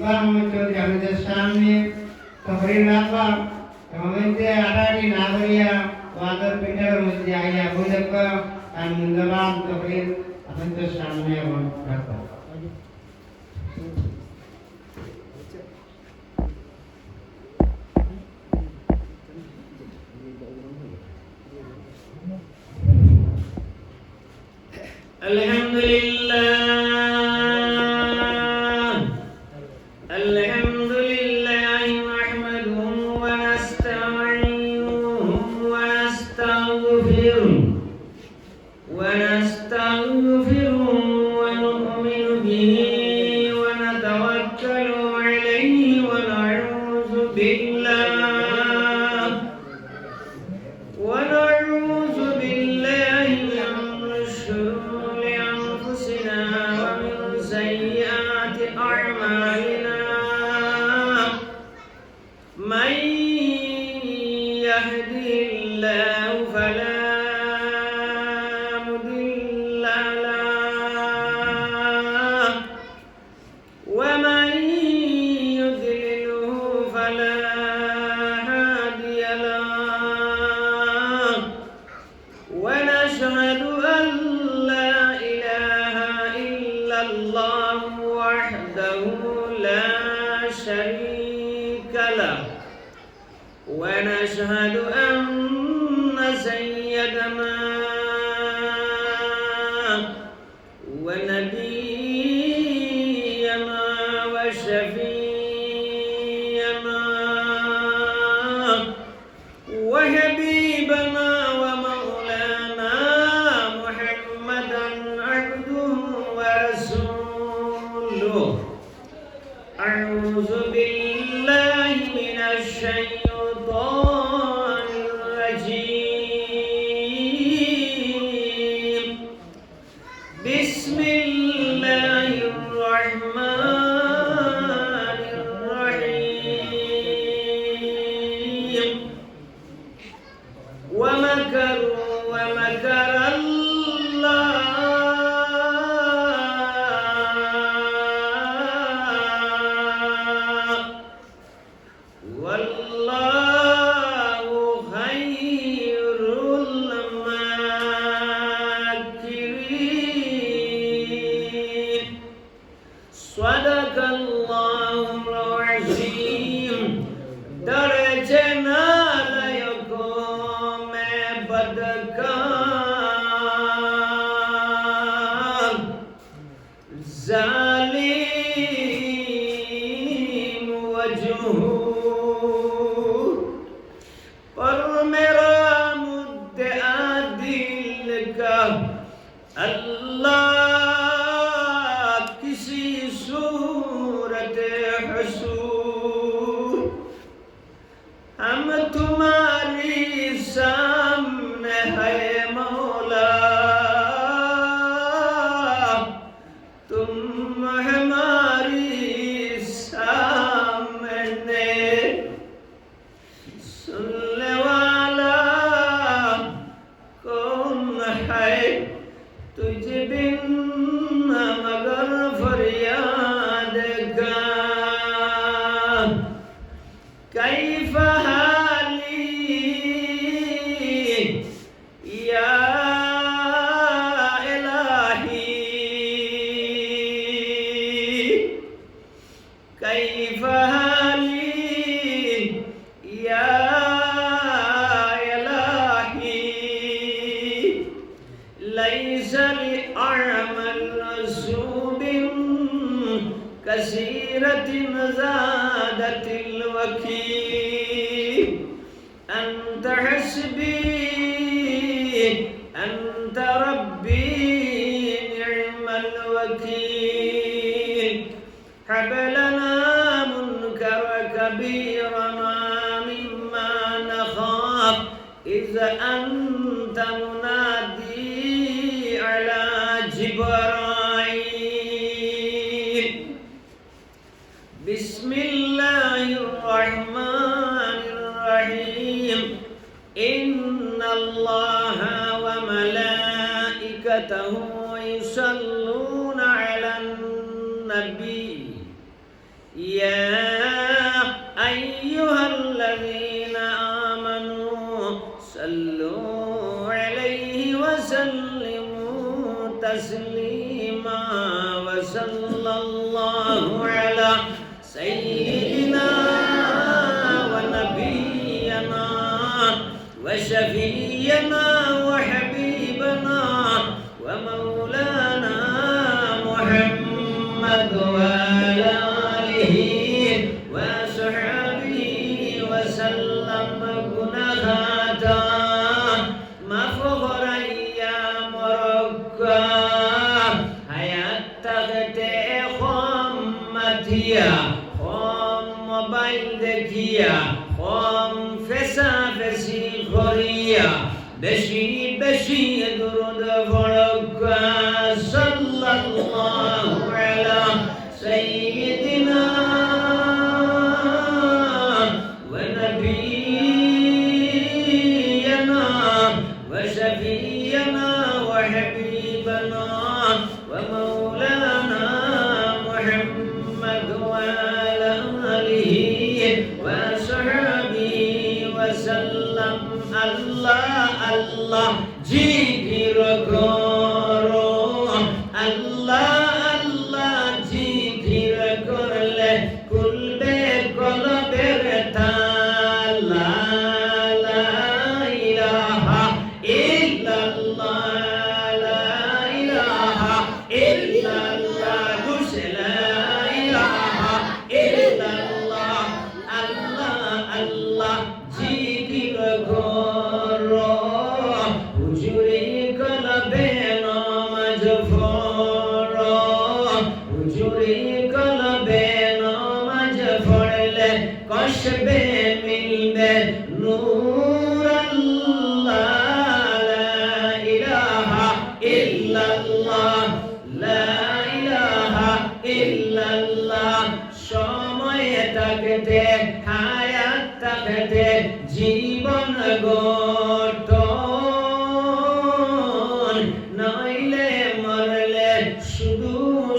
ইকবাল মোহাম্মদ চৌধুরী আমাদের সামনে তহরির রাখবা এবং এতে আড়াআড়ি না করিয়া ওয়াদর পিঠার মধ্যে আইয়া বৈলক আর মূল্যবান তহরির আপনাদের সামনে এবং রাখবা। ونشهد أن سيدنا ونبينا وشفيعنا وحبيبنا ومولانا محمدا عبده ورسوله. أعوذ بالله من الشيطان الرجيم. بسم الله الرحمن الرحيم. ومكروا ومكر الله والله خير الماكرين. صدق الله العظيم. درجنا ليقوم بدكان ظالم وجهه पर मेरा मुद्दा दिल का अल्लाह किसी सूरत हुसूर हम तुम्हारी सामने है मौला, तुम हमारी सामने सुनने वाला कौन है तुझ बिन मगर फरियाद का कैफ हाली या इलाही कैफ हाली या ليس لأعمل رسوب كثيرة زادت الوكيل. أنت حسبي أنت ربي نعم الوكيل. هب لنا منكر كبيرنا مما نخاف إذا أنت منادي على جبرائيل. بسم الله الرحمن الرحيم. إن الله وملائكته يصلون على النبي يا أيها الذين آمنوا صلوا عليه وسلموا تسليما وصلى الله على سيدنا ونبينا وشفينا وحبيبنا ومولانا محمد وعلى آله وصحبه وسلم كنهاتا مفغر أيام ركا حياة تغتي خمتيا خم موبايل دكيا خم فسا فسي خوريا بشي بشي درود فرقا صلى الله على سيدنا ونبينا وشفينا وحبيبنا ومولانا محمد وعلى آله وصحبه وسلم الله الله জিকির করো আল্লাহ আল্লাহ জিকির করলে খুলবে কলবের তালা লা ইলাহা ইল্লাল্লাহ লা ইলাহা ইল্লাল্লাহ লা ইলাহা ইল্লাল্লাহ আল্লাহ আল্লাহ জিকির করো হুজুরে কলবে নামাজ পড়ো হুজুরে কলবে নামাজ পড়লে কসবে মিলবে নূর আল্লাহ লা ইলাহা ইল্লাল্লাহ লা ইলাহা ইল্লাল্লাহ সময় থাকতে হায়াত থাকতে জীবন গঠন নইলে মরলে শুধু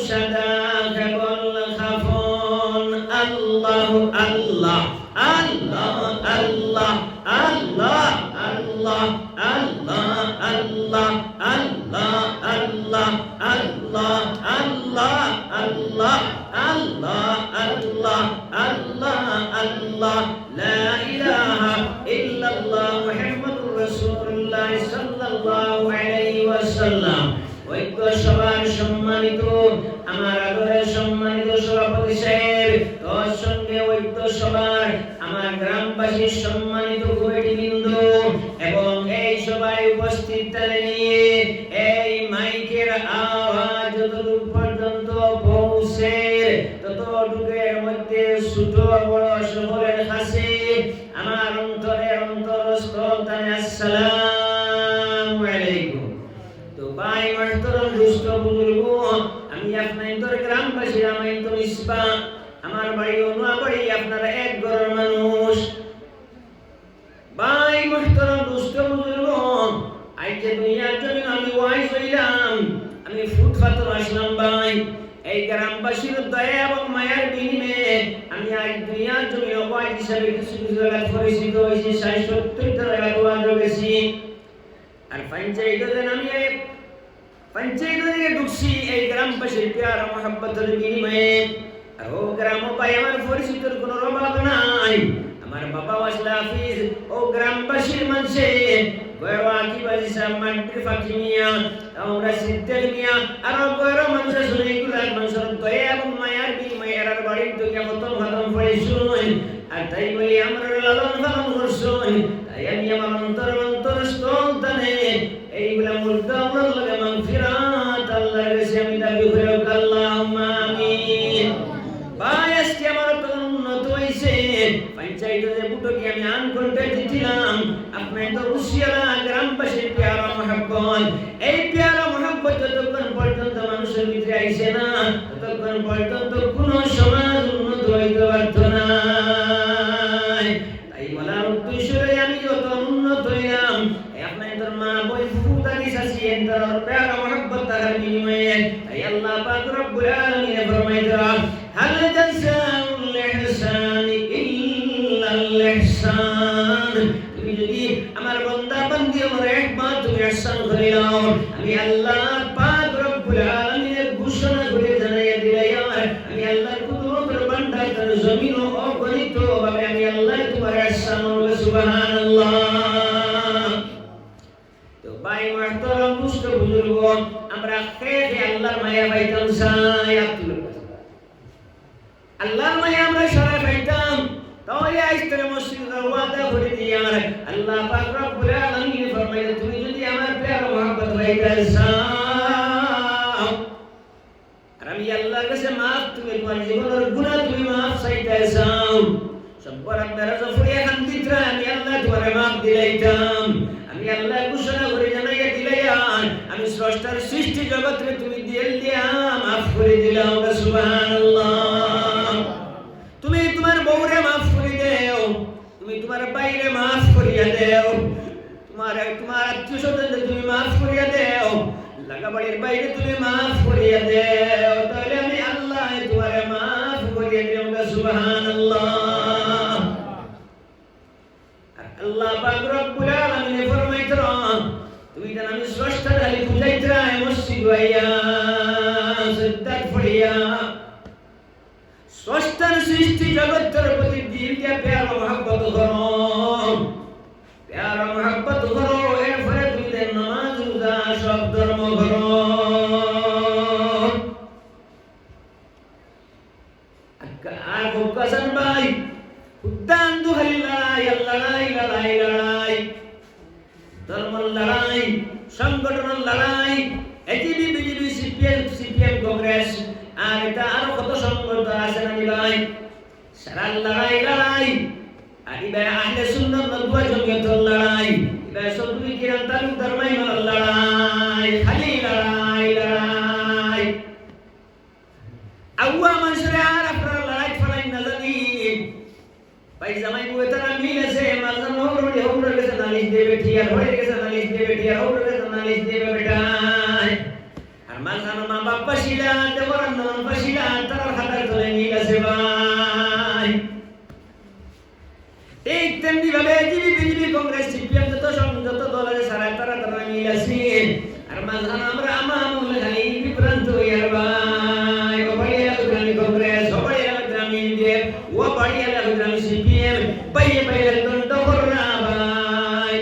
সাদা কেবল খাফন আল্লাহ আল্লাহ আল্লাহ আল্লাহ আল্লাহ আল্লাহ আল্লাহ আল্লাহ আল্লাহ আল্লাহ আল্লাহ আল্লাহ আল্লাহ আল্লাহ আল্লাহ আল্লাহ আল্লাহ লা ইলাহা ইল্লাল্লাহ মুহাম্মাদুর রাসূলুল্লাহ সাল্লাল্লাহু আলাইহি ওয়াসাল্লাম ঐক্য সভার সম্মানিত আমার আদরের সম্মানিত সভাপতি সাহেব তোর সঙ্গে ঐক্য সভার আমার গ্রামবাসীর সম্মানিত কমিটিবৃন্দ এবং এই সভায় উপস্থিত তালে নিয়ে এই মাইকের আওয়াজ যতদূর পর্যন্ত পৌঁছে ততটুকুর মধ্যে ছোট বড় সকলের কাছে আমার অন্তরের অন্তরস্থল থেকে আসসালামু আলাইকুম। তো ভাই মাহতরম দুষ্ট বুজুর্গ আমি আপনাদের গ্রামবাসী রামায়ণ ইসবা আমার বাড়ি নোয়াবাড়ি আপনারা এক ঘরের মানুষ ভাই মাহতরম দুষ্ট বুজুর্গ আজকে দুনিয়ার জন্য আমি ওয়াইজ হইলাম আমি ফুটপাতে আসলাম ভাই এই গ্রামবাসীর দয়া এবং মায়ার বিনিময়ে আমি আজ দুনিয়ার জন্য ওয়াইজ হিসাবে কিছু কিছু জায়গায় পরিচিত হয়েছি ৬৭ জায়গায় ওয়াজ গেছি আর পঞ্চায়েতে আমি পঞ্চায়েতে ঢুকছি এই গ্রামবাসীর প্যার মহব্বতের বিনিময়ে আর ও গ্রাম ভাই আমার পরিচিতর কোনো অভাব নাই আমার বাবা ওয়াসলা হাফিজ ও গ্রামবাসীর মানুষে গয়রা কি বাজিসা মান্টি ফাকিমিয়া আমরা সিদ্দিক মিয়া আর গয়রা মানুষ শুনে এগুলা মানুষের দয়া এবং মায়ার বিনিময়ে এর বাড়ির দুনিয়া মতন খতম পড়েছুন আর তাই বলি আমরা লালন পালন করছুন তাই আমি আমার অন্তর স্থল টানে এইগুলা মুর্দা আমার লাগে মাগফিরাত আল্লাহর কাছে আমি দাবি করি আল্লাহুম্মা আমিন। ভাই আজকে আমার তো উন্নত হয়েছে পঞ্চায়েতে বুটকি আমি আন করতে দিছিলাম আপনার তো রুশিয়ালা গ্রামবাসীর প্যারা মহব্বত এই প্যারা মহব্বত যতক্ষণ পর্যন্ত মানুষের ভিতরে আইছে না ততক্ষণ পর্যন্ত কোনো সমাজ উন্নত হইতে পারত না। তাই বলার উদ্দেশ্যে আমি যত উন্নত হইলাম আপনাদের মা বই ফুটানি সাসি এন্টার প্যারা মহব্বত তার বিনিময়ে তাই আল্লাহ পাক রব্বুল আলামিন ফরমাইলেন হাল জাযাউল ইহসান তুমি যদি আমার বান্দা বান্দি আমার একবার তুমি ইহসান করে নাও আমি আল্লাহ পাক রব্বুল আলামিনের ঘোষণা করে জানাইয়া দিলাম আমি আল্লাহর কুদরতের ভান্ডার তার জমিন ও অগণিত ভাবে আমি আল্লাহ তোমার ইহসান করব সুবহানাল্লাহ তো ভাই মুহতারাম দুষ্ট বুজুর্গ আমরা খেয়ে আল্লাহর মায়া পাইতাম চাই আল্লাহর মায়া আমরা সারা পাইতাম তাহলে আইস্তারে মসজিদের ওয়াদা করে দিয়ার আল্লাহ পাক রব্বুল আলামিন ফরমাইলেন তুমি যদি আমার প্যার মহব্বত পাইতে চাও আর আমি আল্লাহর কাছে maaf তুমি তোমার জীবনের গুনাহ তুমি maaf চাইতে চাও সম্পর আপনারা জফরিয়া খান দিতরা আমি আল্লাহ তোমার maaf দিলাইতাম আমি আল্লাহ ঘোষণা করে জানাইয়া দিলাম আমি স্রষ্টার সৃষ্টি জগতে তুমি দিল দিয়া maaf করে দিলাম সুবহানাল্লাহ তুমি তোমার বউরে maaf করে দাও তুমি তোমার ভাইরে maaf করিয়া দাও তোমার আত্মীয়স্বজনদের তুমি maaf করিয়া দাও লাগাবাড়ির বাইরে তুমি maaf করিয়া দাও তাহলে আমি আল্লাহ তোমারে maaf করিয়া দিলাম সুবহানাল্লাহ আল্লাহ পাক রব্বুল আলামিন ফরমাইতরা তুমি জান আমি স্রষ্টা খালি বুঝাইতরা মসজিদ হইয়া সিদ্দাত ফড়িয়া স্রষ্টার সৃষ্টি জগতের প্রতি দিল দিয়া প্যার মহব্বত করো প্যার মহব্বত করো এরপরে তুমি দেন নামাজ রোজা সব ধর্ম করো আর ভোকাসান ভাই উদ্যান দুহারি লড়াই ধর্ম লড়াই সংগঠনের লড়াই এটিভি বিজেপি সিপিএম কংগ্রেস আর এটা আরো কত সংগঠন আছে নাকি ভাই সারা লড়াই আর এবার আহলে সুন্নাত ওয়াল জমিয়তের লড়াই এবার সবগুলি কিরাম তালুকদার মাইমার লড়াই খালি লড়াই আউয়া মানুষের আর আপনার লড়াই ফলাই না জানি ভাই জামাই বুয়ে তারা মিল আছে মালজান হৌরে হৌরে গেছে নালিশ দেবে ঠিয়ার হয়ে গেছে নালিশ দেবে ঠিয়ার হৌরে গেছে নালিশ দেবে বেটা আর মালজান মা বাপ পাশিলা দেবরান নাম পাশিলা তার হাতের তলে মিল আছে ভাই ঠিক তেমনি ভাবে বিজেপি কংগ্রেস সিপিএম যত দল আছে সারা তারা মিল আছে আর মালজান আমরা আমল খালি বিভ্রান্ত হইয়ার ভাই ও বাড়িয়া কংগ্রেস ও বাড়িয়া গ্রামীণ দিয়ে ও বাড়িয়া গ্রামীণ সিপিএম বাইরে দন্ড করনা ভাই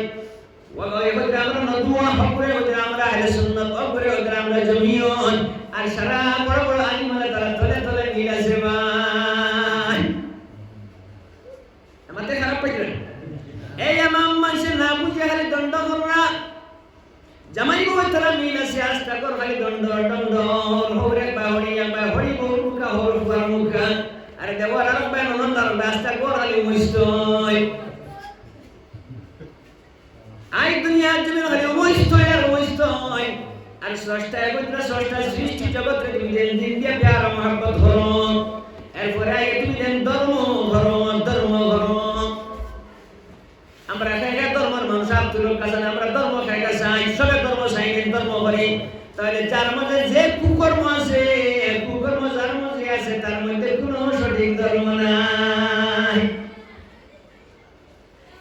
ও হইতে আমরা নদুয়া হকরে হইতে আমরা আহলে সুন্নাত হকরে হইতে আমরা জমিয়ত আর সারা বড় বড় আলিমারা তারা তলে মিল আছে ভাই আমাদের খারাপ পাইছে এই ইমাম মানুষ না বুঝে খালি দন্ড করনা জামাই বউ তারা মিল আছে আস্তা কর খালি দন্ড হৌরে হরি বউর মুখা হৌর বুয়ার মুখা আরে দেবর আর বেন নন্দর রাস্তা কর খালি মুইস্তই আই দুনিয়ার জমিন খালি মুইস্তই আর স্রষ্টা একত্র স্রষ্টা সৃষ্টি জগতে তুমি দিন দিয়া প্যার মহব্বত করো এরপরে আগে তুমি দেন ধর্ম করো আমরা খাইগা ধর্মের মানুষ আব্দুল কাসান আমরা ধর্ম খাইগা চাই সবে ধর্ম চাই ধর্ম করি তাহলে যার মধ্যে যে কুকর্ম আছে যার মধ্যে আছে তার মধ্যে কোনো সঠিক ধর্ম নাই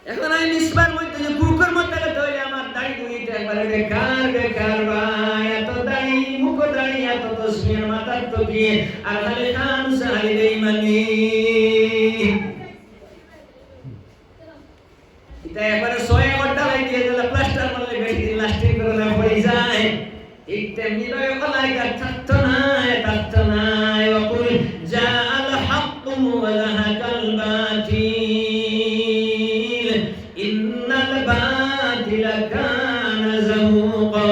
এখন আমি নিষ্পার মধ্যে যে কুকর্ম থাকে তাহলে আমার দাড়ি দুইটা একবারে বেকার ভাই এত দাড়ি মুখ দাড়ি এত তসমির মাথার টুপি আর খালি খান সালি বেঈমানি এটা একবারে 100 ঘন্টা লাই দিয়ে দিলে প্লাস্টার মারলে বেশি দিন লাস্টিং করে না পড়ে যায় ঠিক তেমনি রয়ে কলাইকা থাকতো না ওকুল জাআল হাক্কু ওয়া যাহাকাল বাতিল ইন্নাল বাতিলা কানা যাহুকা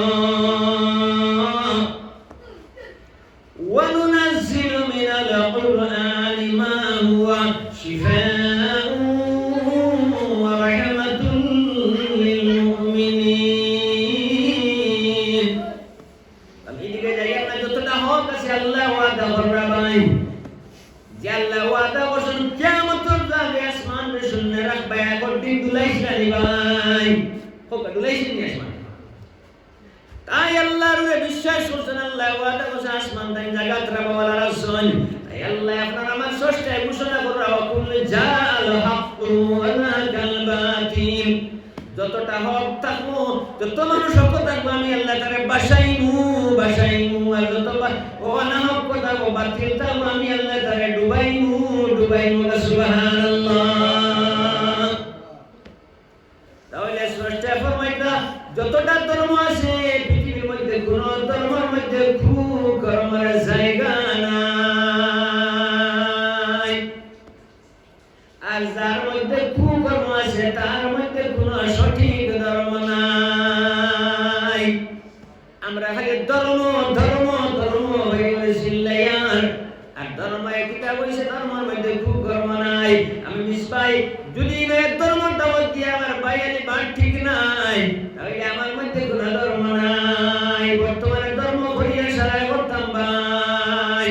ওয়া নুনাজ্জিলু মিনাল কুরআনি মা হুয়া শিফাa'un ওয়া রাহমাতুল লিল মুমিনিন এদিকে যাই আমরা যতটা হোক আছে আল্লাহ ওয়াদা কররা ভাই যে আল্লাহ ওয়াদা করছেন কিয়ামতের দিনে আসমান রে শুনে রাখবে এখন দিন দুলাইছেন ভাই হোক দুলাইছেন নি আসমান তাই আল্লাহর বিশ্বাস করছেন আল্লাহ ওয়াদা করছেন আসমান তাই জাগাত রাবাওয়ালা রাসূল তাই আল্লাহ আপনার আমার স্রষ্টা ঘোষণা কররা ওয়া কুল জাআল হাক্কু ওয়া যাহাকাল যতটা হক থাকবো, যত মানুষ হক থাকবো, আমি আল্লাহ তারে বাসাইমু আর যত অনাহক থাকবো, বাতিল থাকবো, আমি আল্লাহ তারে ডুবাইমু। সুবহানাল্লাহ। তাহলে স্রষ্টা ফরমাইতা যতটা ধর্ম আছে পৃথিবীর মধ্যে কোন ধর্মের মধ্যে কুকর্মের জায়গা নাই। আর যার মধ্যে কুকর্ম আছে তার মধ্যে কোন সঠিক ধর্ম নাই। আমরা খালি ধর্ম হয়ে গেছি লায়ার। আর ধর্ম একটা বলছে ধর্মের মধ্যে কুকর্ম নাই। আমি মিসবাই যদি এক ধর্মের দাওয়াত দিয়ে আমার বাইরে বাদ ঠিক নাই, তাহলে আমার মধ্যে কোন ধর্ম নাই। বর্তমানে ধর্ম করিয়া সারা করতাম ভাই,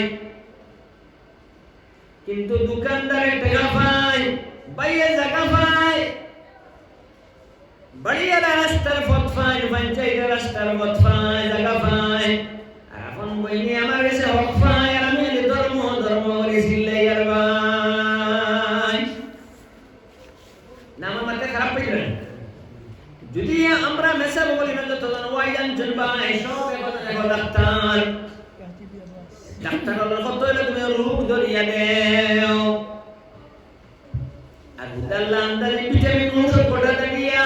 কিন্তু দোকানদারে টাকা পায়, বাইরে জায়গা পায়, বাড়িয়া রাস্তার পথ পায়, পঞ্চায়েতের রাস্তার পথ পায়, জায়গা পায়। আর এখন বইনি আমার কাছে হক পায়, আর আমি ধর্ম করেছি লাইয়ার ভাই। না আমার মাথা খারাপ হয়ে যাবে যদি আমরা মেসা বলি না। যত ওয়াইজান ভাই সব এখন ডাক্তার হলো কত হলে তুমি রোগ ধরিয়া দেও। আর আল্লাহ আন্দাজে ভিটামিন ওষুধ কোটা দিয়া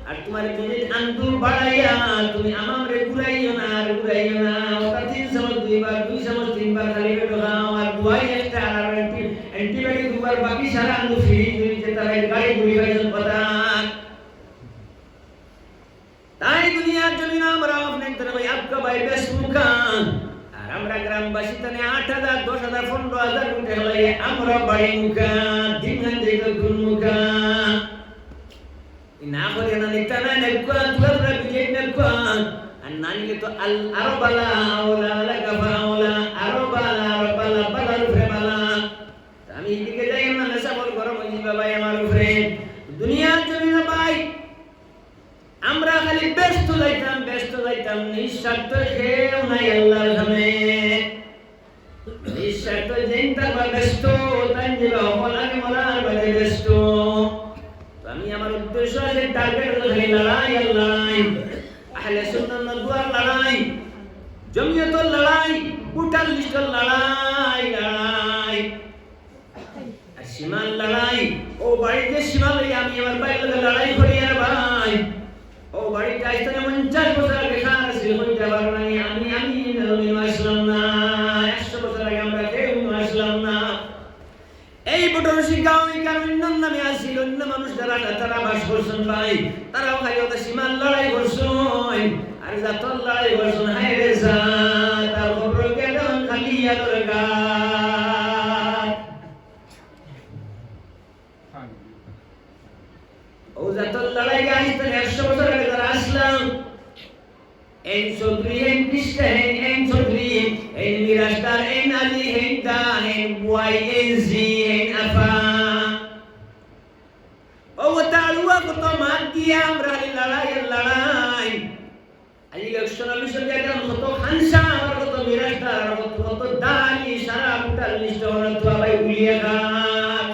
আর তোমার যদি আন্দুল বাড়াইয়া তুমি আমারে ঘুরাইও না ওটা 3 চামচ 2 বার 2 চামচ 3 বার খালি পেটে খাও। আর দুয়াই একটা আর অ্যান্টিবায়োটিক 2 বার, বাকি সারা আন্দুল ফ্রি। তুমি যেটা গাড়ি ঘুরি পাইছো কথা। তাই দুনিয়ার জমিন আমরা আপনার तरफ भाई आपका भाई बेसमुखा। আর আমরা গ্রামবাসী তানে 8,000 10,000 15,000 উঠে হলাই আমরা বাড়ি মুখা দিন দিকে গুণ মুখা। না করে না নিতা না নেকুয়া তুলা বিজে নেকুয়া। আর নানিলে তো আরবালা ওলা লাগাফা ওলা আরবালা বালার উপরে বালা। আমি এদিকে যাই না নেশা বল গরম হয়ে যাবে ভাই আমার উপরে। দুনিয়ার জমিন ভাই আমরা খালি ব্যস্ত যাইতাম নিঃস্বার্থ কেউ নাই আল্লাহর নামে। নিঃস্বার্থ চিন্তা বা ব্যস্ত তাই দিবা হলাকে মরার বাদে ব্যস্ত। আমি আমার উদ্দেশ্য আছে টার্গেট খালি লড়াই আহলে সুন্নাত দুয়ার লড়াই, জমিয়তের লড়াই, কুটাল লিস্টের লড়াই। আর সীমার লড়াই ও বাড়িতে সীমা লই আমি আমার বাইরে লড়াই করি। আর ভাই ও বাড়িতে আসতে 50 বছর আগে খান ছিল হইতে পারবো না। আমি আসলাম না, 100 বছর আগে আমরা কেউ আসলাম না। এই বটরসি গাঁও এই কারণ নামে আসছিল। অন্য মানুষ যারা তারা বাস করছেন ভাই, তারাও খালি ওটা সীমার লড়াই করছেন। আর জাতর লড়াই করছেন হায় রে যা তার খবর কেন খালি আদর গা। ও জাতর লড়াই আসতে 100 বছর আগে যারা আসলাম, এই চৌধুরী এই কৃষ্ণ এই চৌধুরী এই মিরাজদার এই নালি এই দা এই বুয়াই এই জি এই আফা ও তালুয়া কত মার দিয়া আমরা লড়াই। আজ ইলেকশন অফিসে গেলাম কত খানসা আর কত মিরাজদার কত দালি সারা পুটাল লিস্ট হলো তো ভাই উলিয়া ঘাট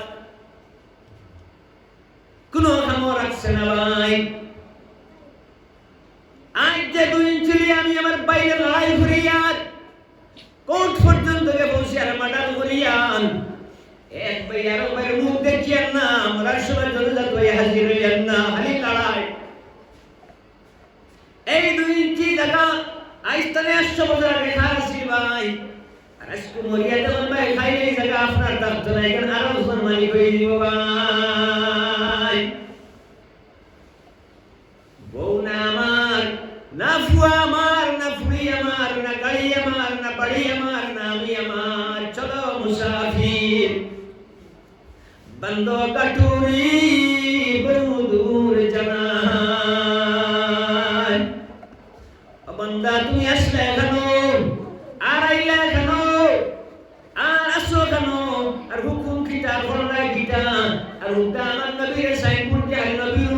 কোনো কামও রাখছে না ভাই। আজ যে 2 ইঞ্চি আমি আমার বাইরে লড়াই করি আর কোর্ট পর্যন্ত বসে আর মার্ডার করি আর এক ভাই আর ভাই মুখ দেখিয়েন না, মরার সময় চলে যাত হাজির হইয়েন না, খালি লড়াই। এই 2 ইঞ্চি জায়গা আজ তাহলে 100 বছর আগে খারাসি ভাই। আর আজকে মরিয়া যখন ভাই খাইলে এই জায়গা আপনার থাকতো না, এখানে আরো বছর মালিক হয়ে দিব ভাই। বউ না আমার, না ফুয়া আমার, না ফুড়ি আমার, না গাড়ি আমার, না বাড়ি আমার, না আমি আমার। চলো মুসাফির বন্ধ কাটুরি বহু দূর জানা। বন্দা তুমি আসলে কেন, আর আইলে কেন, আর আসো কেন, আর হুকুম খিটা করলা খিটা। আর হুকা আমার নবীর সাইনবোর্ড দিয়ে নবীর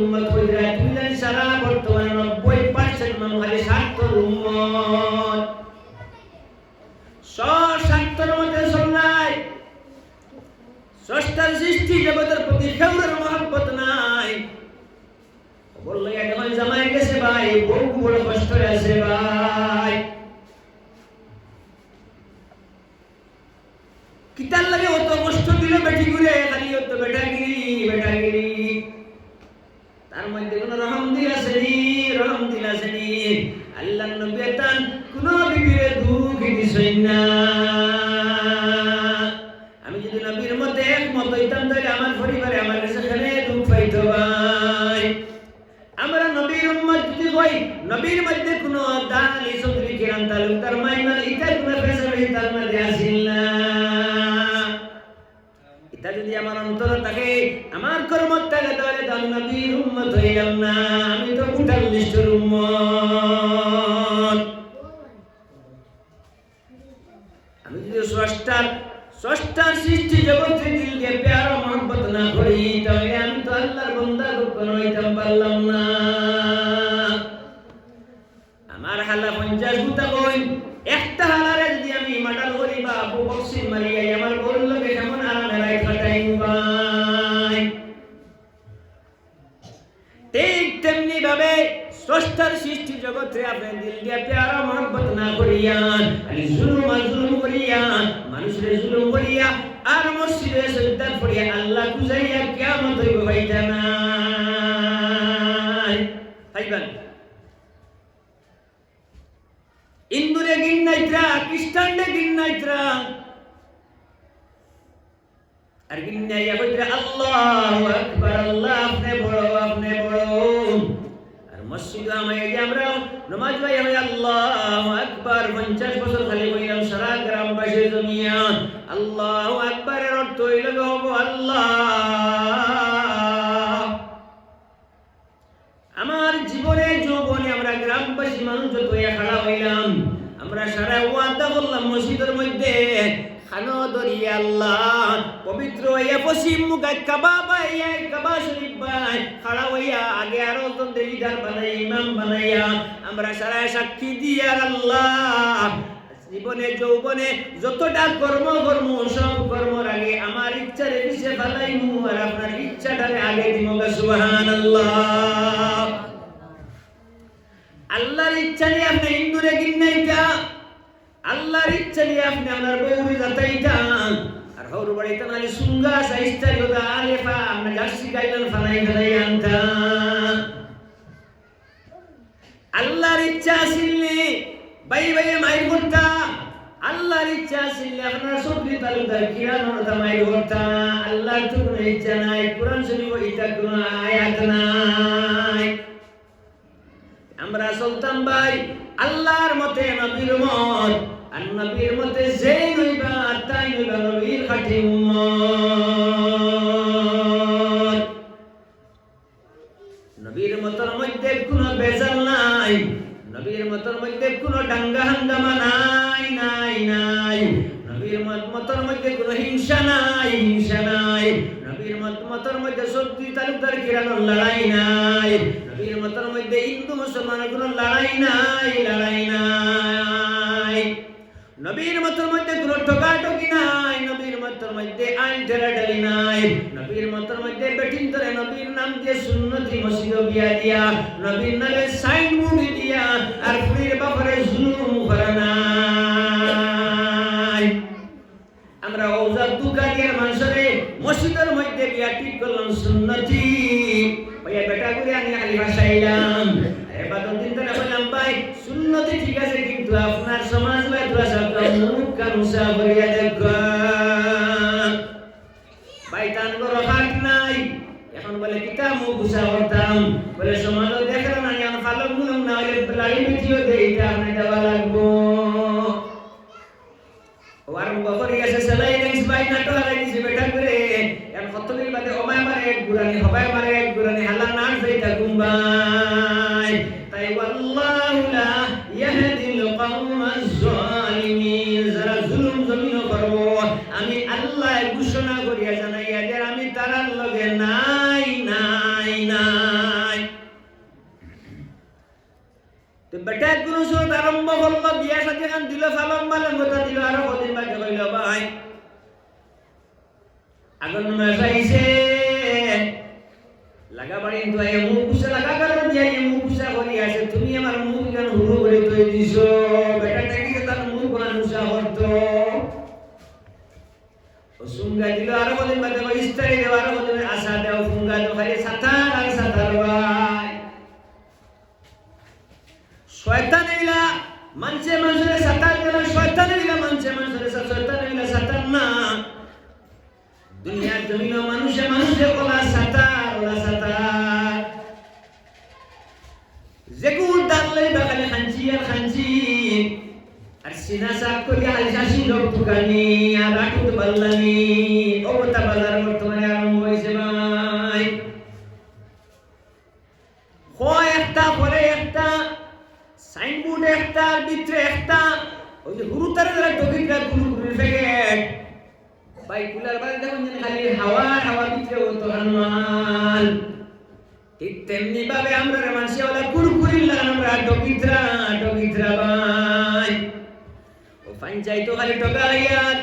উম্মত হয়ে যায়। তুমি জানি সারা বর্তমানে 90% মানুষ খালি স্বার্থর উম্মত, স্বার্থের মধ্যে চলাই। স্রষ্টার সৃষ্টি জগতের প্রতি কেউর মহব্বত নাই। বললো এখন জামাই গেছে ভাই, বউ বড় কষ্ট আছে ভাই। কিতার লাগে অত কষ্ট দিল বেটি ঘুরে, খালি অত বেটাগিরি। তার মধ্যে কোন রহম দিল আসেনি, আল্লাহ নবী তান কোন বিবিরে দুঃখ দিছেন না। আমি যদি নবীর মতে একমত হইতাম তাহলে আমার পরিবারে আমার কাছে খানে দুঃখ পাইতো ভাই। আমরা নবীর উম্মত যদি হই, নবীর মধ্যে কোন দালি চৌধুরী কিরাম তালুকদার মাইনাল ইটা কোন ফেসিলিটি তার মধ্যে আসিল না। এটা যদি আমার অন্তর থাকে, আমার কর্মত থাকে, তাহলে তো আমি নবীর উম্মত হইলাম না, আমি তো উঠাল লিস্টের উম্মত। আমি যদি স্রষ্টার সৃষ্টি জগতে দিল দিয়ে প্যার মহব্বত না করি, তাহলে আমি তো আল্লাহর বান্দা কখনো হইতাম পারলাম না। আমার হালা 50 গুতা কই, একটা হালারে যদি আমি মাডাল করি বা আবু বক্সির মারি যাই, আমার বউর লোকে কেমন আরামে রাই কাটাই ভাই। ঠিক তেমনি ভাবে স্রষ্টার সৃষ্টি জগতে আপনি দিল দিয়ে প্যার মহব্বত না করিয়া খালি জুলুম করিয়া, মানুষের জুলুম করিয়া আর মসজিদে সিজদা করিয়া আল্লাহ বুঝাইয়া কিয়ামত হইব ভাইটা না ভাইবান। হিন্দুরে গিন্নাইত্রা, খ্রিস্টানরে গিন্নাইত্রা, আর গিন্নাইয়া কইত্রা আল্লাহু আকবার, আল্লাহ আপনি বড়। আর মসজিদে আমায় যে আমরা নামাজ পড়ি আমি আল্লাহু আকবার 50 বছর খালি কইলাম, সারা গ্রামবাসী জমিয়া আল্লাহু আকবারের অর্থ হইল গো আল্লাহ। আমার জীবনে যৌবনে আমরা গ্রামবাসী মানুষ যত খাড়া হইলাম, আমরা সারা ওয়াদা করলাম মসজিদের মধ্যে খানো দরিয়া আল্লাহ পবিত্র হইয়া পশ্চিম মুখে কাবা শরীফ বাই খাড়া হইয়া আগে আরো লিডার বানাই ইমাম বানাইয়া আমরা সারা সাক্ষী দিয়া আল্লাহ জীবনে যৌবনে যতটা কর্ম সব কর্মর আগে আমার ইচ্ছার পিছে ফেলাইমু, আর আপনার ইচ্ছাটারে আগে দিব। সুবহানাল্লাহ। আল্লাহর ইচ্ছা নিয়ে আপনি হিন্দুরে গিন্নাইটা, আল্লাহর ইচ্ছা নিয়ে আপনি আপনার বউরে যাতাইটা, আর হৌর বাড়িতে নালি সুঙ্গা সাইস্তা গোদা আলেফা আপনি জার্সি গাইলেন ফালাই আনতা। আল্লাহর ইচ্ছা আসিলে বাই মাইর করতা, আল্লাহর ইচ্ছা আসিলে আপনার সবজি তালুকদার কিরানোর মাইর করতা। আল্লাহর তো কোনো ইচ্ছা নাই, কোরআন শরীফ এটা কোনো আয়াত নাই। আমরা চলতাম ভাই আল্লাহর মতে, নবীর মত, আর নবীর মতে যে নইবা তাই নইবা নবীর খাঁটি উম্মত। নবীর মতের মধ্যে কোনো বেজাল নাই, নবীর মতের মধ্যে কোনো দাঙ্গা হাঙ্গামা নাই। নবীর মতের মধ্যে কোনো হিংসা নাই। নবীর মতের মধ্যে সত্যি তালুকদার কিরানোর লড়াই নাই। নবীর মতের মধ্যে হিন্দু মুসলমানের কোনো লড়াই নাই। নবীর মতের মধ্যে কোনো ঠকাঠকি নাই। নবীর মতের মধ্যে আইন ঠেলাঠালি নাই। নবীর মতের মধ্যে বেটিন ধরে নবীর নাম দিয়ে সুন্নতি মসজিদ বিয়া দিয়া, নবীর নামে সাইন মুভি দিয়া, আর ফুরির বাপারে জুলুম করা নাই। আমরা ওজার দুকারিয়ার মানুষরে মসজিদের মধ্যে বিয়া ঠিক করলাম সুন্নতি ভাইয়া বেটা করে আমি আলি ভাসাইলাম। এবার দিন ধরে বললাম ভাই সুন্নতি ঠিক আছে, কিন্তু আপনার সমাজ ভাই মুখ কানুসা করিয়া দেখবেন ভাই তান করো হাট নাই। এখন বলে কিতা মুখ গুছা করতাম, বলে সমাজ দেখলাম না এখন ফালক মুলম না হলে লাড়ি মিঠিও দেয়, এটা আপনি দেওয়া লাগবো। ওয়ারম বকরি আছে সেলাই নেক্সট ভাই নাটো লাগাইছি বেটা করে এখন কতদিন বাদে ওমায় মারে এক গুরানি হবায় মারে এক গুরানি হালা নান যাইতা গুম্বাই। তাই ওয়াল্লাহু লা ইয়াহদিল কওমাজ জালিমিন, যারা জুলুম জমিন করব আমি আল্লাহ ঘোষণা করিয়া জানাইয়া যে আমি তারার লগে নাই। তো বেটা কোনো সব আরম্ভ করলো, বিয়া সাথে খান দিল, ফালন মালন কথা দিল, আরো কদিন বাকি হইল ভাই আগুন মাস আইছে লাগা বাড়ি মুখ গুছে লাগা দিয়া মুখ উষা করি আছে তুমি আমার মুখ গান হুড়ো করে তৈরি দিছো বেটাটা কি তার মুখ গান উষা করতো ও সুঙ্গা দিল আরো বলেন বাদে ইস্তারি দেও আরো বলেন আশা দেও সুঙ্গা দেও খালি সাতার আর সাতার ভাই শয়তান এলা মানুষে মানুষের সাতার দিল শয়তান এলা মানুষে মানুষের শয়তান এলা সাতার না দুনিয়ার জমিন মানুষে মানুষের ওলা সাতার যেগুন ডাকলে বাগানে খাঞ্চি আর খাঞ্চি আর সিনা সাপ করি আলশাসি লোক দোকানি আর আটুত বাল্লানি অবতা বাজার বর্তমানে আরম্ভ হয়েছে ভাই হয় একটা পরে একটা সাইনবোর্ড একটা আর ভিতরে একটা ওই যে হুরুতারে যারা টকিটা গুরু প্যাকেট ভাই কুলার বাড়ি দেখুন যেন খালি হাওয়া ভিতরে ও তো হনুমান ঠিক তেমনি ভাবে আমরা মানুষে ওলা কুরকুরি লাগান আমরা টকিত্রা ভাই ও ফাঞ্চাই তো খালি টকাইয়ার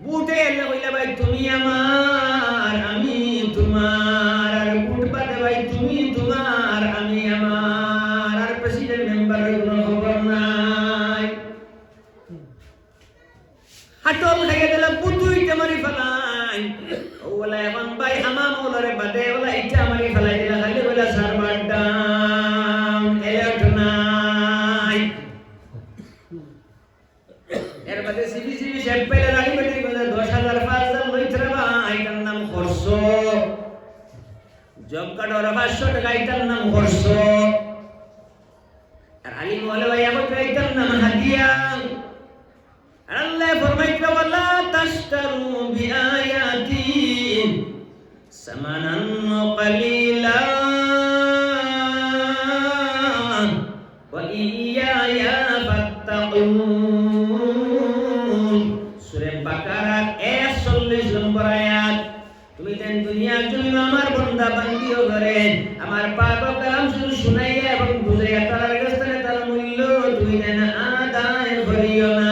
বুটে এলে কইলা ভাই তুমি আমার আমি তোমার আর বুট পাতে ভাই তুমি তোমার আমি আমার আর প্রেসিডেন্ট মেম্বারের কোনো খবর নাই হাটল খাইয়া দিলাম পুতুইটা মারি ফেলাই ওলা এখন ভাই হামাম ওলারে বাদে ওলা ইটা মারি ফেলাই দিলা খালি ওলা সার্ভার ডাউন এলার্ট নাই এর বাদে সিবি শেপ পেলে রাখি বেটি বলে 10,000 5,000 লইতরা ভাই এটার নাম খরচ জব কার্ড ওরা 500 টাকা এটার নাম খরচ আর আলিম ওলা ভাই এখন এটার নাম হাদিয়া আল্লাহ ফরমাইতে ওয়ালা তাশতারু বিআয়াতি সামানান ক্বালিলা ওয়া ইয়্যায়া ফাত্তাকুন সূরা বাকারা 41 নম্বর আয়াত তুমি দেন দুনিয়ার জন্য আমার বান্দা বান্দিও করে আমার পাক কালাম শুধু শুনাইয়া এবং বুঝাইয়া তার কাছে তার মূল্য তুমি দেন আদায় করিও না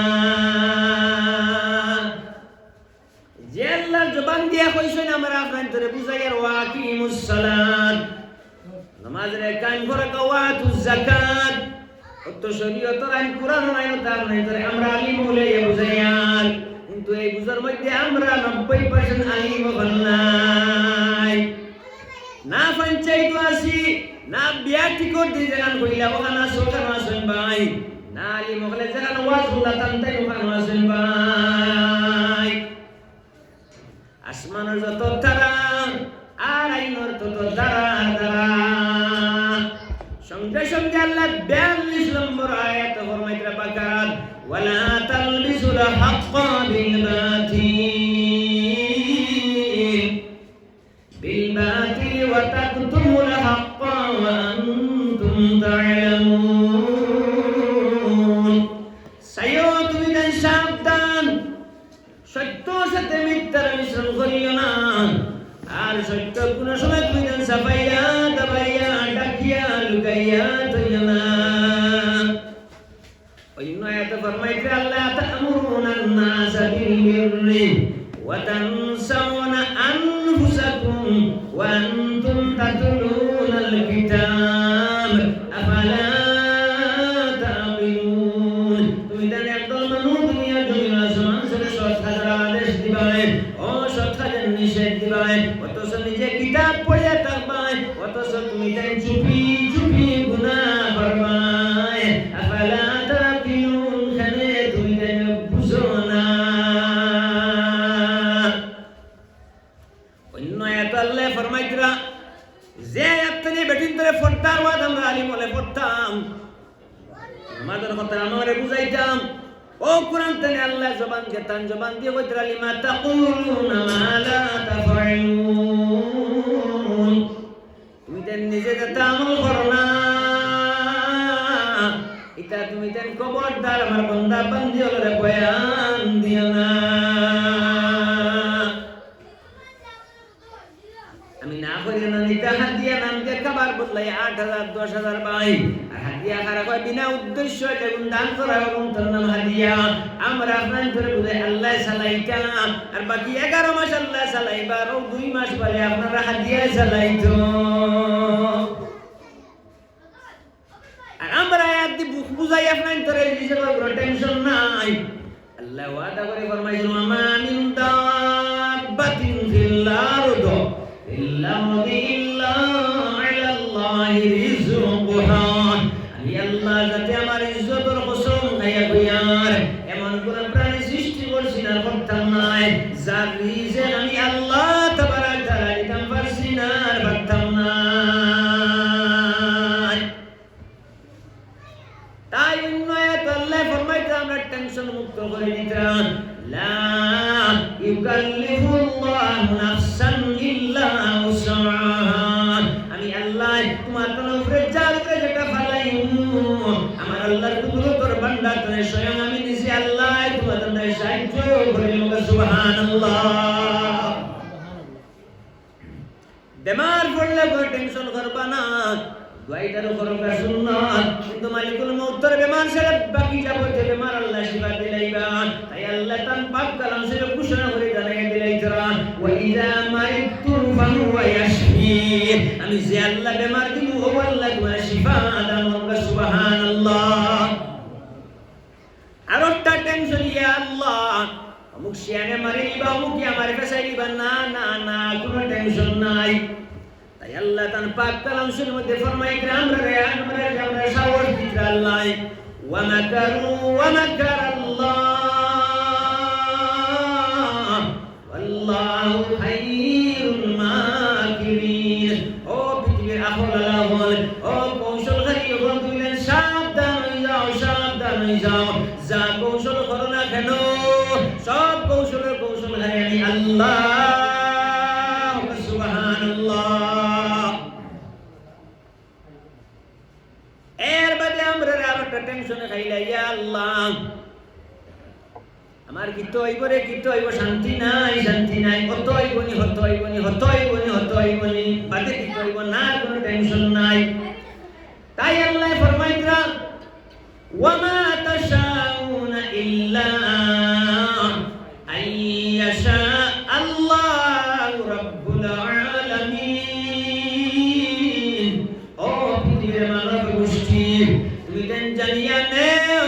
জবান দিয়া কইছেন আমরা আপনার ধরে বুঝাইয়ার ওয়াকিমুস সালাত নামাজের কায়েম করা ওয়াতুজ যাকাত অত শরীয়তের আইন কুরআন আইন তার নাই ধরে আমরা আলিম বলে বুঝাইয়ার কিন্তু এই বুঝার মধ্যে আমরা 90% আলিম বানাই না পঞ্চায়েত আসি না বিয়া টিকট দিয়ে জানান কইলা ওখানে সরকার আসেন ভাই না আলিম বলে জানান ওয়াজুল্লাহ তান্তাই ওখানে আসেন ভাই আসমানের যত তারা আর আইনের তত তারা সঙ্গে সঙ্গে আল্লাহ 42 নম্বর আয়াত ফরমাইতে বাকারাত ওয়ালা তালবিসুল হাক্কা বিল বাতিল ওয়া তাকতুমুল হাক্কা ওয়া আনতুম তা'লামুন সাইয়্যু তুমি দেন সাবধান সত্য সাথে মিথ্যার মিশ্রণ করিও না আর সত্য কোন সময় তুমি দেন সাফাইয়া দাবাইয়া ডাকিয়া লুকাইয়া তৈয়া না ওই আয়াতে ফরমাইতে আল্লাহ তা'মুরুনান নাসা বিল বিররি ওয়া তানসাউনা আনফুসাকুম ওয়া আনতুম তাতলুনাল কিতাব আফালা তা'কিলুন তুমি দেন একদল মানুষ দুনিয়ার জমিন আসমান ছেড়ে সৎ কাজের আদেশ দিবাই ও সৎ কাজের নিষেধ দিবাই অথচ নিজে কিতাব পড়িয়া থাকবাই অথচ তুমি দেন চুপি গুনাহ করবাই আফালা তা'কিলুন খানে তুমি দেন বুঝো না অন্য আয়াত আল্লাহ ফরমাইতরা যে আয়াতনে বেটিন ধরে ফরতার ওয়াদ আমরা আলিম বলে পড়তাম আমাদের কথা আমারে বুঝাইতাম ও কোরআন তানে আল্লাহ জবান কে তান জবান দিয়ে কইতরা লিমা তাকুলুনা মা লা তাফআলুন তুমি দেন নিজে যেটা আমল করো না এটা তুমি দেন খবরদার আমার বান্দা বান্দি হলে বয়ান দিও না আমি না করি না নিতে হাদিয়া নাম দিয়ে খাবার বদলাই 8,000 10,000 ভাই আর হাদিয়া খারাপ হয় বিনা উদ্দেশ্য যেমন দান করা এবং তার নাম হাদিয়া আমরা আপনার ধরে বুঝে আল্লাহ চালাইতাম আর বাকি 11 মাস আল্লাহ চালাইবা আর 2 মাস পরে আপনারা হাদিয়া চালাইতো আর আমরা আয়াত বুক বুঝাই আপনার তোরে নিজে কোনো টেনশন নাই আল্লাহ ওয়াদা করে ফরমাইছেন মা মিন দাব্বাতিন ফিল আরদ ইল্লা ইল্লা আলাল্লাহি রিজকুহা আমি আল্লাহ যাতে আমার ইজ্জতের কসম খাইয়া কইয়ার এমন কোন প্রাণী সৃষ্টি করছি না করতাম নাই যার রিজক আমি আল্লাহ তাবারক তাআলা দিতাম পারছি না পারতাম না তাই উন্নয়ত আল্লাহ ফরমাইতে আমরা টেনশন মুক্ত করে দিতাম লা ইউকাল্লিফুল্লাহু নাফসান ইল্লা উসআহা আমি আল্লাহ তোমার উপরে যার উপরে যেটা ফালাই আমার আল্লাহর কুদরতের ভান্ডার করে স্বয়ং আমি নিজে আল্লাহ তোমাদের সাহায্য করি সুবহানাল্লাহ বেমার পড়লে কোনো টেনশন করবা না দুয়াইটার করবা সুন্নাত কিন্তু মালিকুল মউতের বেমার ছেড়ে বাকি যাবতীয় বেমার আল্লাহ শিফা দিলাইবা তাই আল্লাহ তান পাক কালাম ছেড়ে ঘোষণা করে জানাই দিলাইতরা ওয়া ইযা মারিতু ফাহুয়া ইয়াশফি আমি যে আল্লাহ বেমার দিমু ও আল্লাহ তোমার শিফা দান করবে সুবহানাল্লাহ আর একটা টেনশন ইয়া আল্লাহ অমুক শিয়ানে মারি দিবা অমুক আমার পেছাই দিবা না না না কোনো টেনশন নাই তাই আল্লাহ তান পাক কালামের মধ্যে ফরমাইতে আমরা সাহস দিতে আল্লাহ ওয়া মাকারাল্লাহ ওয়াল্লাহু খায়রুল মাকিরিন ও পৃথিবীর আখলাল ও কৌশলকারী বন্ধুগণ সাবধান হয়ে যাও যা কৌশল করো না কেন সব কৌশলকারী আমি আল্লাহ সুবহানাল্লাহ এর বাদে আমরা আরেকটা টেনশনে খাইলা ইয়া আল্লাহ আমার কি তো হইব শান্তি নাই কত হইবনি বাদে কি হইব না কোনো টেনশন নাই তাই আল্লাহ ফরমাইতরা ওয়া মা তাশাউনা ইল্লা আইয়াশা আল্লাহু রাব্বুল আলামিন ও পৃথিবীর মানব গোষ্ঠী তুমি জানিয়া নেও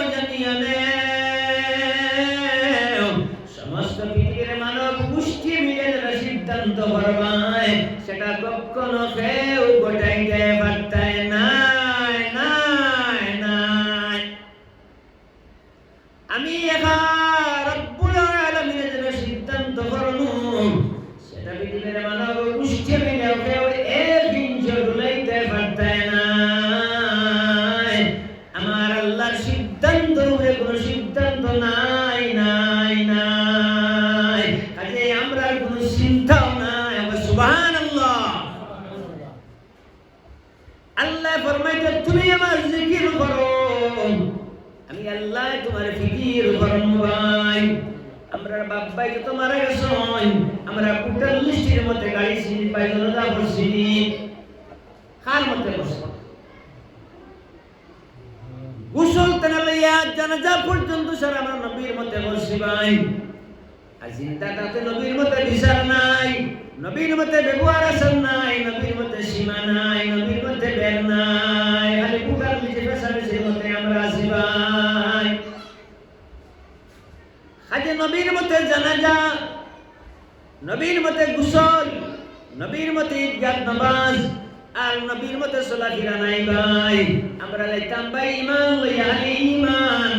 সমস্ত পৃথিবীর মানব গোষ্ঠী মিলে যারা সিদ্ধান্ত করবায় সেটা কখনো কেউ গোটাইতে পারতায় নাই আমি একা রব্বুল আলামিনের যারা সিদ্ধান্ত করবো সেটা পৃথিবীর মানব গোষ্ঠী মিলে কেউ এক ইঞ্চ ডুলাইতে পারতায় না আমার আল্লাহর সিদ্ধান্ত উপরে কোনো সিদ্ধান্ত নাই কাজে আমরা কোনো চিন্তাও নাই সুবহানাল্লাহ আল্লাহ ফরমাইতে তুমি আমার জিকির করো আমি আল্লাহ তোমার ফিকির করব ভাই আমরা বাপ ভাই যত মারা গেছে আমরা 45 মধ্যে গাড়ি চিনি পাই জনতা করছি কার মধ্যে বসবো গোসল তেনালিয়া জানাজা পর্যন্ত সারা আমরা নবীর মধ্যে বসছি ভাই আর চিন্তাটাতে নবীর মধ্যে বিচার নাই নবীর মধ্যে ব্যবহার আসার নাই নবীর মধ্যে সীমা নাই নবীর মধ্যে বের নাই খালি পুকার লিখে পেশাবেশির মধ্যে আমরা আসি ভাই কাজে নবীর মধ্যে জানাজা নবীর মধ্যে গোসল নবীর মধ্যে ঈদগাহ নামাজ আর নবীর মধ্যে চলাফেরা নাই ভাই আমরা লাইতাম ভাই ঈমান লইয়া ঈমান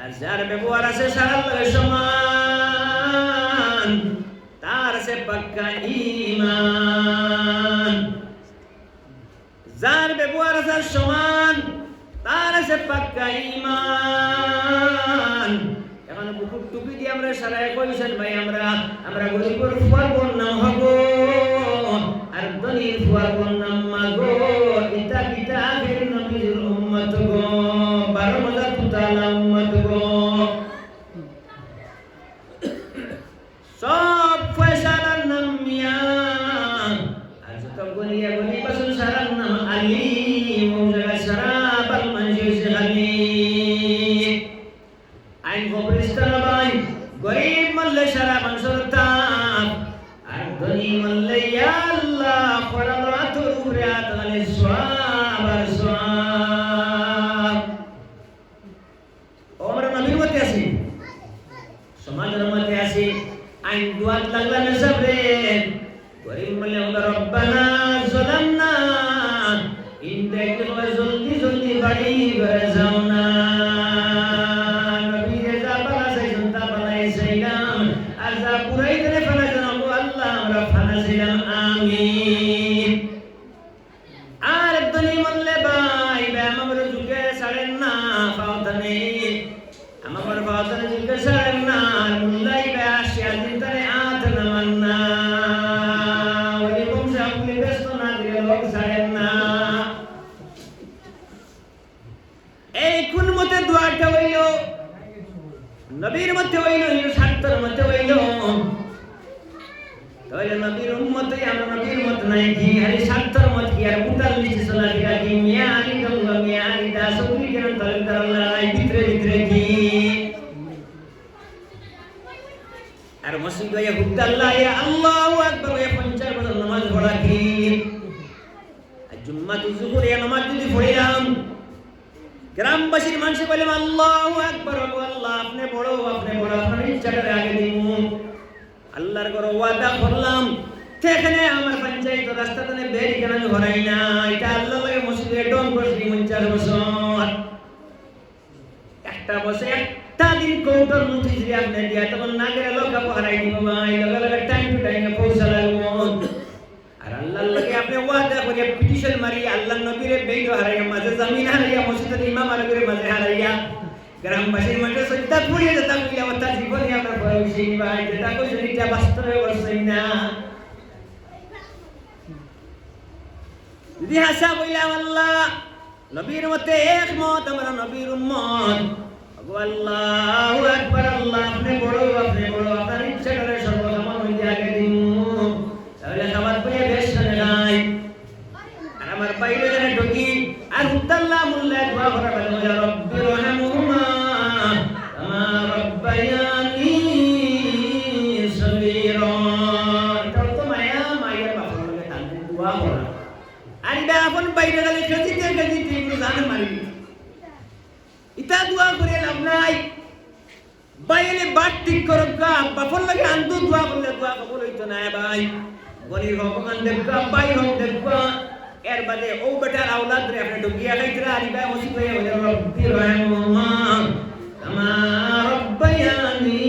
আর যার ব্যবহার আছে সারা লগে সমান তার আছে পাক্কা ঈমান যার ব্যবহার আছে সমান তার আছে পাক্কা ঈমান এখন বুকুর টুপি দিয়ে আমরা সারায় কইছেন ভাই আমরা গরিবের ফুয়ার বন্যাম হব আর ধনীর ফুয়ার বন্যাম মাগো ইতা কিতা আখের নবীর উম্মত গো 12,000 তুতালা উম্মত গো সব ফয়সালার নাম মিয়া আর যত গলিয়া গলি পাশন সারার নাম আলী মৌজাগা সারা বাল মানুষ খালি আইন কবরিস্তান ভাই গরিব মল্লে সারা মানুষের তাপ আর ধনী মল্লে ইয়া আল্লাহ আল্লাহ খরালাতুর উপরে আতালে সওয়াব আর সওয়াব ওমর নবীর মতে আছে সমাজের মধ্যে আছে আইন দুয়াত লাগলা না সবরে করিম বলে রব্বানা যালামনা ইন দেখতে জলদি জলদি বাড়ি ঘরে যাও না নবী যা পালা চাইছেন তা পালাইছিলাম আর যা পুরাই করে ফেলা জানাবো আল্লাহ আমরা ফানা ছিলাম আমিন আর একদমই বললে ভাই আমার যুগে ছাড়েন না পাওতানে আমার পাওতানে যুগে ছাড়েন না মুল্লাই বেশি আদিন তারে আত নামান না ওই বংশ আপনি ব্যস্ত না দিলে লোক ছাড়েন না এই কোন মতে দোয়াটা হইল নবীর মতে হইল সাত্তর মতে হইল তাহলে নবীর উম্মতে আমরা নবীর মত নাই কি আরে সাত্তর মত কি আর 45 সালা দিরা কি মিয়া আলী দঙ্গা মিয়া আলী দা সবরি কেন তালদার আল্লাহ নাই ভিতরে ভিতরে কি আর মসজিদ গিয়ে হুদ্দাল্লাহ ইয়া আল্লাহু আকবার ইয়া 50 বছর নামাজ পড়া কি আর জুম্মাতুল যুহুর ইয়া নামাজ যদি পড়িলাম গ্রামবাসীর মানুষ বললাম আল্লাহু আকবার আল্লাহ আপনি বড় আপনার ইচ্ছাটারে আগে দিমু আল্লাহর ঘর ওয়াদা করলাম সেখানে আমার পঞ্চায়েত রাস্তাতে বেরি কেন আমি হরাই না এটা আল্লাহ লাগে মসজিদে ডন করছি 50 বছর একটা বছর একটা দিন কৌটার নোটিশ দিয়ে আপনি দিয়া তখন না গেলে লোক হারাই দিব ভাই লগে টাইম টু টাইমে পৌঁছা লাগবো আর আল্লাহর লাগে আপনি ওয়াদা করে পিটিশন মারি আল্লাহর নবীরে বেইল হারাইয়া মাঝে জমিন হারাইয়া মসজিদের ইমাম আলগরে মাঝে হারাইয়া গ্রামবাসীর মধ্যে সত্যা পুড়িয়ে যেতাম বলে আমার জীবনে আমরা ভয়সী ভাই যেটা কইছেন এটা বাস্তবে বলছেন না যদি হাসা বললাম আল্লাহ নবীর মতে একমত আমরা নবীর উম্মত আল্লাহু আকবার আল্লাহ আপনি বড় আপনার ইচ্ছা করে সর্বসমান হইতে আগে দিন তাহলে খাবার পেয়ে বেশ নাই আর আমার বাইরে যেন ঢুকি আর হুদ্দাল্লাহ মুল্লা দোয়া করা বলে ইয়া রব্বি রহমহুমা কামা রব্বায়ানি সগীরা এটা তো মায়ের বাবার লগে তাদের দোয়া করা আর এটা আপন বাইরে গেলে খেতে এগুলো জানে মারি ইতা দোয়া করে লাভ নাই বাইরে বাট ঠিক করব কা বাপর লাগে আন্দু দোয়া করলে দোয়া কবুল হইতো না ভাই গরিব ভগবান দেখবা ভাই হোক দেখবা এর বাদে ও বেটার আওলাদ রে আপনি ঢুকিয়া লাইতরা আরিবা মসজিদ হয়ে বলে রব্বি রহমহুমা কামা রব্বায়ানি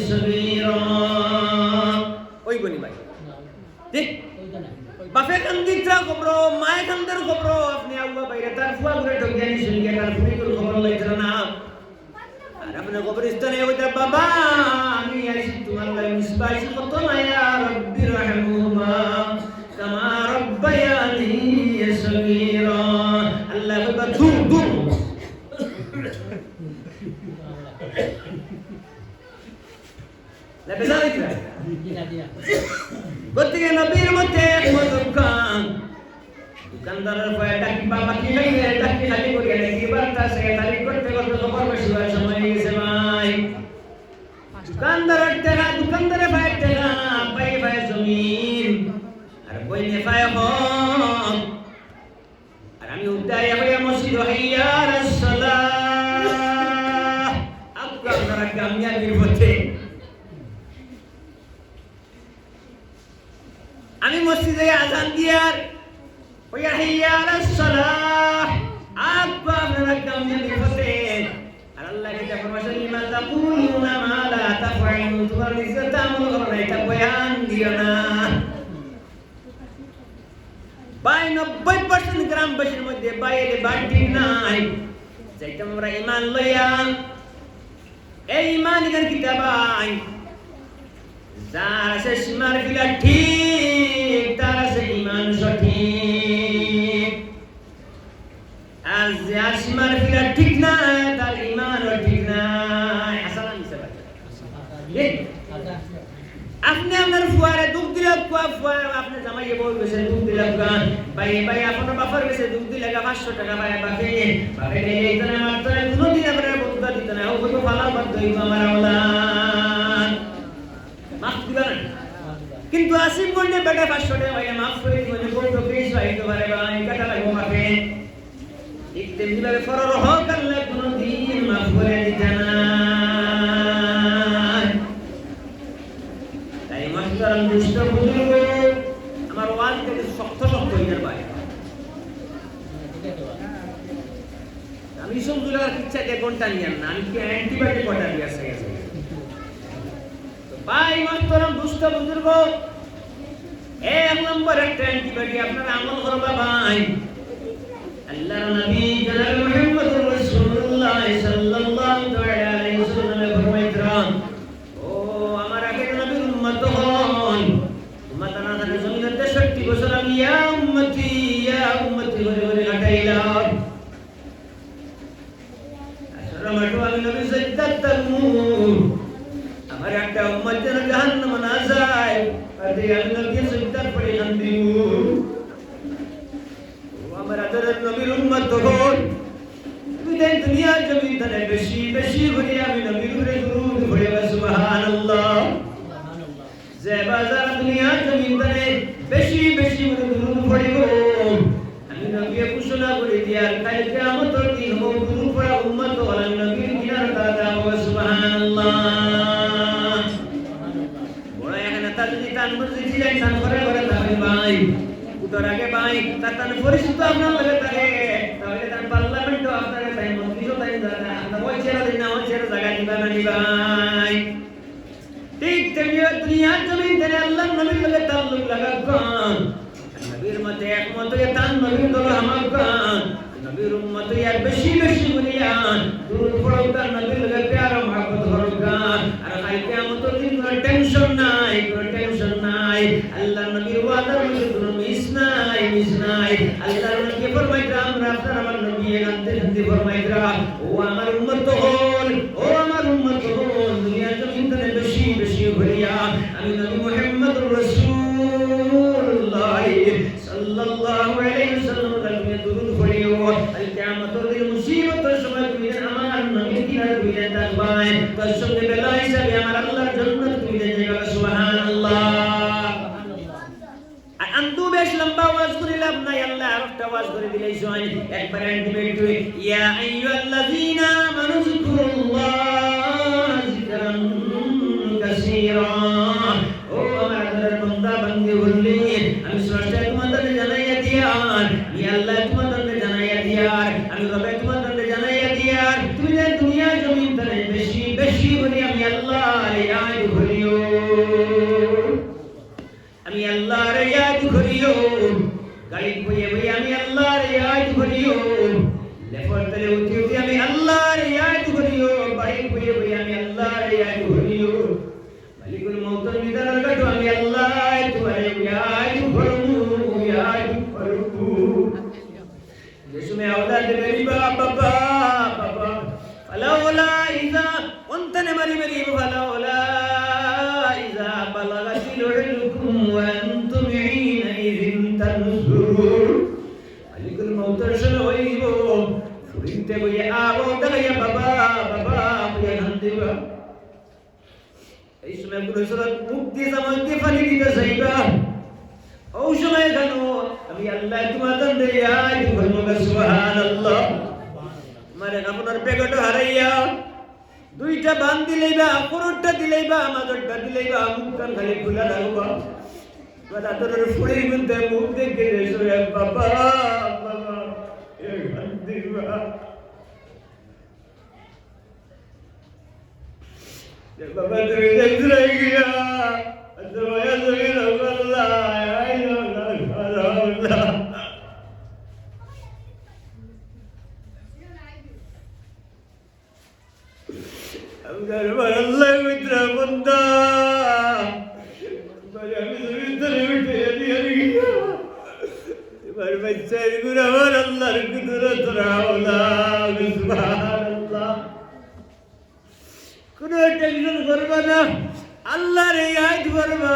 সগীরা ওই বনি ভাই ঠিক বাপে কান্দিত্রা কবরো মায়ে কান্দার কবরো আপনি আউয়া বাইরে তার ফুয়া ঘুরে ঢুকিয়া নিছেন গিয়া তার ফুরিকুল খবর লাইতরা না আর আপনি কবরস্থানে ওইটা বাবা আমি আইছি তোমার লাগে মিসবাইছি কত না ইয়া রব্বি রহমহুমা কামা রব্বায়ানি সগীরা আল্লাহ বাবা দু লা বেজারিতরা গতিকে নবীর মতে দোকানদারের পয়টা কি বাবা কি লাগে এটা কি খালি করিয়া নাকি বারটা সে খালি করতে করতে খবর বেশি হওয়ার সময় হয়ে গেছে ভাই দোকানদারের ভাই টাকা ভাই জমিন আর কই নে ভাই হম আর আমি উদ্দায় হইয়া মসজিদ হইয়া রাসূলুল্লাহ আপনারা কামিয়াবির পথে আমি মসজিদে আযান দিয়ার ওয়া হিয়া আলাস-সালাহ আব্বা আপনারা কামিয়াবি হতে আর আল্লাহ কে ফরমাইছেন লিমা তাকুলুনা মা লা তাফআলুন তোমার ইজ্জত আমল করো না এটা বয়ান দিও না বাই 90% গ্রামবাসীর মধ্যে বাইরে বাড়তি নাই যাইতাম আমরা ঈমান লইয়া এই ঈমান এর কিতাবাই যার আছে সীমার ফিলা ঠিক তার আছে ঈমান সঠিক আর যার সীমার ফিলা ঠিক না তার ঈমানও ঠিক না হাসান হিসাব আপনি আপনার ফুয়ারে দুঃখ দিলে ফুয়া আপনি জামাইয়ে বউ গেছে দুঃখ দিলে ভাই আপনার বাবার গেছে দুঃখ দিলে 500 টাকা ভাই বাপে এইটা মাত্র কোনদিন আপনার বন্ধুটা দিতে না ও কত ভালো বাধ্য হইব আমার আওলাদ মাফ দিবেন কিন্তু আসিফ বন্ডে বেটা 500 টাকা ভাই মাফ করে দিবেন কত বেশি হইতে পারে ভাই কাটা লাগবে মাফে ঠিক তেমনি ভাবে ফরর হক আল্লাহ কোনদিন মাফ করে দিতে না তাই মাস্টার দুষ্ট বুজুর্গ আমার ওয়াজ থেকে শক্ত শক্ত হয়ে যায় ভাই আমি সমজুলার ইচ্ছা কে কোনটা নিয়ে না আমি কি অ্যান্টিবায়োটিক কোটা দিয়ে আছে তো ভাই মাস্টার দুষ্ট বুজুর্গ এক নম্বর একটা অ্যান্টিবায়োটিক আপনারা আমল করবা ভাই আল্লাহর নবী জনাব মুহাম্মদুর রাসূলুল্লাহ সাল্লাল্লাহু আলাইহি ওয়াসাল্লাম ফরমাইতরাম ও আমার আগের নবীর উম্মত হন উম্মত না থাকে জমিনে 63 বছর আমি ইয়া উম্মতি বলে বলে কাটাইলাম আসলে মাটো আমি নবী সিদ্দাত তামুর আমার একটা উম্মত যেন জাহান্নামে না যায় আর আমি নবী সিদ্দাত পড়ে কান্দিউ আমার আদরের নবীর উম্মত হন বিদায় দুনিয়া জমিন তলে বেশি বেশি করে আমি নবীর উপরে দুরূদ পড়ে সুবহানাল্লাহ যে বাজার দুনিয়া জমিন তলে বেশি বেশি করে দুরূদ পড়িব আমি নবী ঘোষণা করে দিয়ার কাল কিয়ামতের দিন হব দুরূদ পড়া উম্মত হল নবীর কিনার দাদা সুবহানাল্লাহ বড় এখানে তা যদি তান মসজিদ ছিলেন তান করে করে যাবেন ভাই উত্তর আগে ভাই তার পরিচিত আপনার লাগে থাকে তাহলে তার পার্লামেন্ট আপনার তাই মন্ত্রীও তাই জানা আপনার ওই ছেড়ে দিন না ওই ছেড়ে জায়গা দিবা না ভাই ঠিক তেমনি দুনিয়া জমিন ধরে আল্লাহ নবীর লগে তাল্লুক লাগান নবীর মতে একমত তান নবীর দল আমার গান নবীর উম্মত আর বেশি বেশি বলিয়ান দুরূদ পড়ো তার নবীর লগে প্যার ও মহব্বত করো গান আর কাল কিয়ামতের দিন কোনো টেনশন নাই আল্লাহ নবীর ওয়াদার মধ্যে কোনো মিস নাই আল্লাহ নবী ফরমাইতা আমরা আপনার আমার নবী গানতে গানতে ফরমাইতা ও আমার উম্মত হল দুনিয়া জমিন তলে বেশি বেশি বলিয়া আমি নবী মুহাম্মদুর রাসূলুল্লাহ সাল্লাল্লাহু আলাইহি ওয়াসাল্লাম তুমি দুরূদ পড়িও আল কিয়ামতের দিন মুসিবতের সময় তুমি আমার নবীর কিনারে তুমি থাকবাই তার সঙ্গে বেলা হিসাবে আমার আল্লাহর জান্নাত তুমি যাবে সুবহানাল্লাহ আন্দু বেশ লম্বা ওয়াজ করিলাম না আল্লাহ আরেকটা ওয়াজ করে দিলেই জয় একবার অ্যান্টিমেট ইয়া আইয়ুহাল্লাযীনা আমানু যিকুরুল্লাহ যিকরান কাসীরা ও আমার আল্লাহর বান্দা বান্দী বললি আমি স্রষ্টা তোমাদের জানাইয়া দিয়ার আমি আল্লাহ তোমাদের জানাইয়া দিয়ার আমি রবে তোমাদের জানাইয়া দিয়ার তুমি যে দুনিয়া জমিন তলে বেশি বেশি বলি আমি আল্লাহর ইয়াদ করিও আমি আল্লাহর ইয়াদ করিও গাড়ি বইয়ে বইয়ে আমি আল্লাহর ইয়াদ করিও লেফর তলে উঠি উঠি আমি আল্লাহর ইয়াদ করিও বাড়ি বইয়ে বইয়ে আমি আল্লাহর ইয়াদ করিও মালিকুল মউতের নিদার কাটো আমি আল্লাহ তোমার ইয়াদ করমু जिसमें औलाद मेरी बाबा फलौला इज़ा उनतने मेरी फलौला इज़ा बलगतिल उलकुम व अंतुम हिनइज़िन तनज़ुरून मालिकुल मौतर शनो होइबो ফুরিতে বইয়ে আবো দাঁড়াইয়া বাবা বইয়া হান্দিবা এই সময় পুরো সুরত মুক্তি জামানকে ফালি দিতে যাইবা ও সময় জানো আমি আল্লাহ তোমাদের দেয়া বলবো সুবহানাল্লাহ মানে আপনার পেগট হারাইয়া দুইটা বান দিলেইবা পুরোটা দিলেইবা মাঝটা দিলেইবা মুখ কান খালি খোলা রাখবা বাদা তোর ফুড়ির মধ্যে মুখ দেখে রে বাবা এ হান্দিবা যে বাবা তুই দেখতে গিয়া আজমায়া জমিন আল্লাহ Allah mitra bunda bari ami zuri utte yadi bar bachcha gura war Allah kudrat raula subhanallah kono tension korba na Allah re yaad korba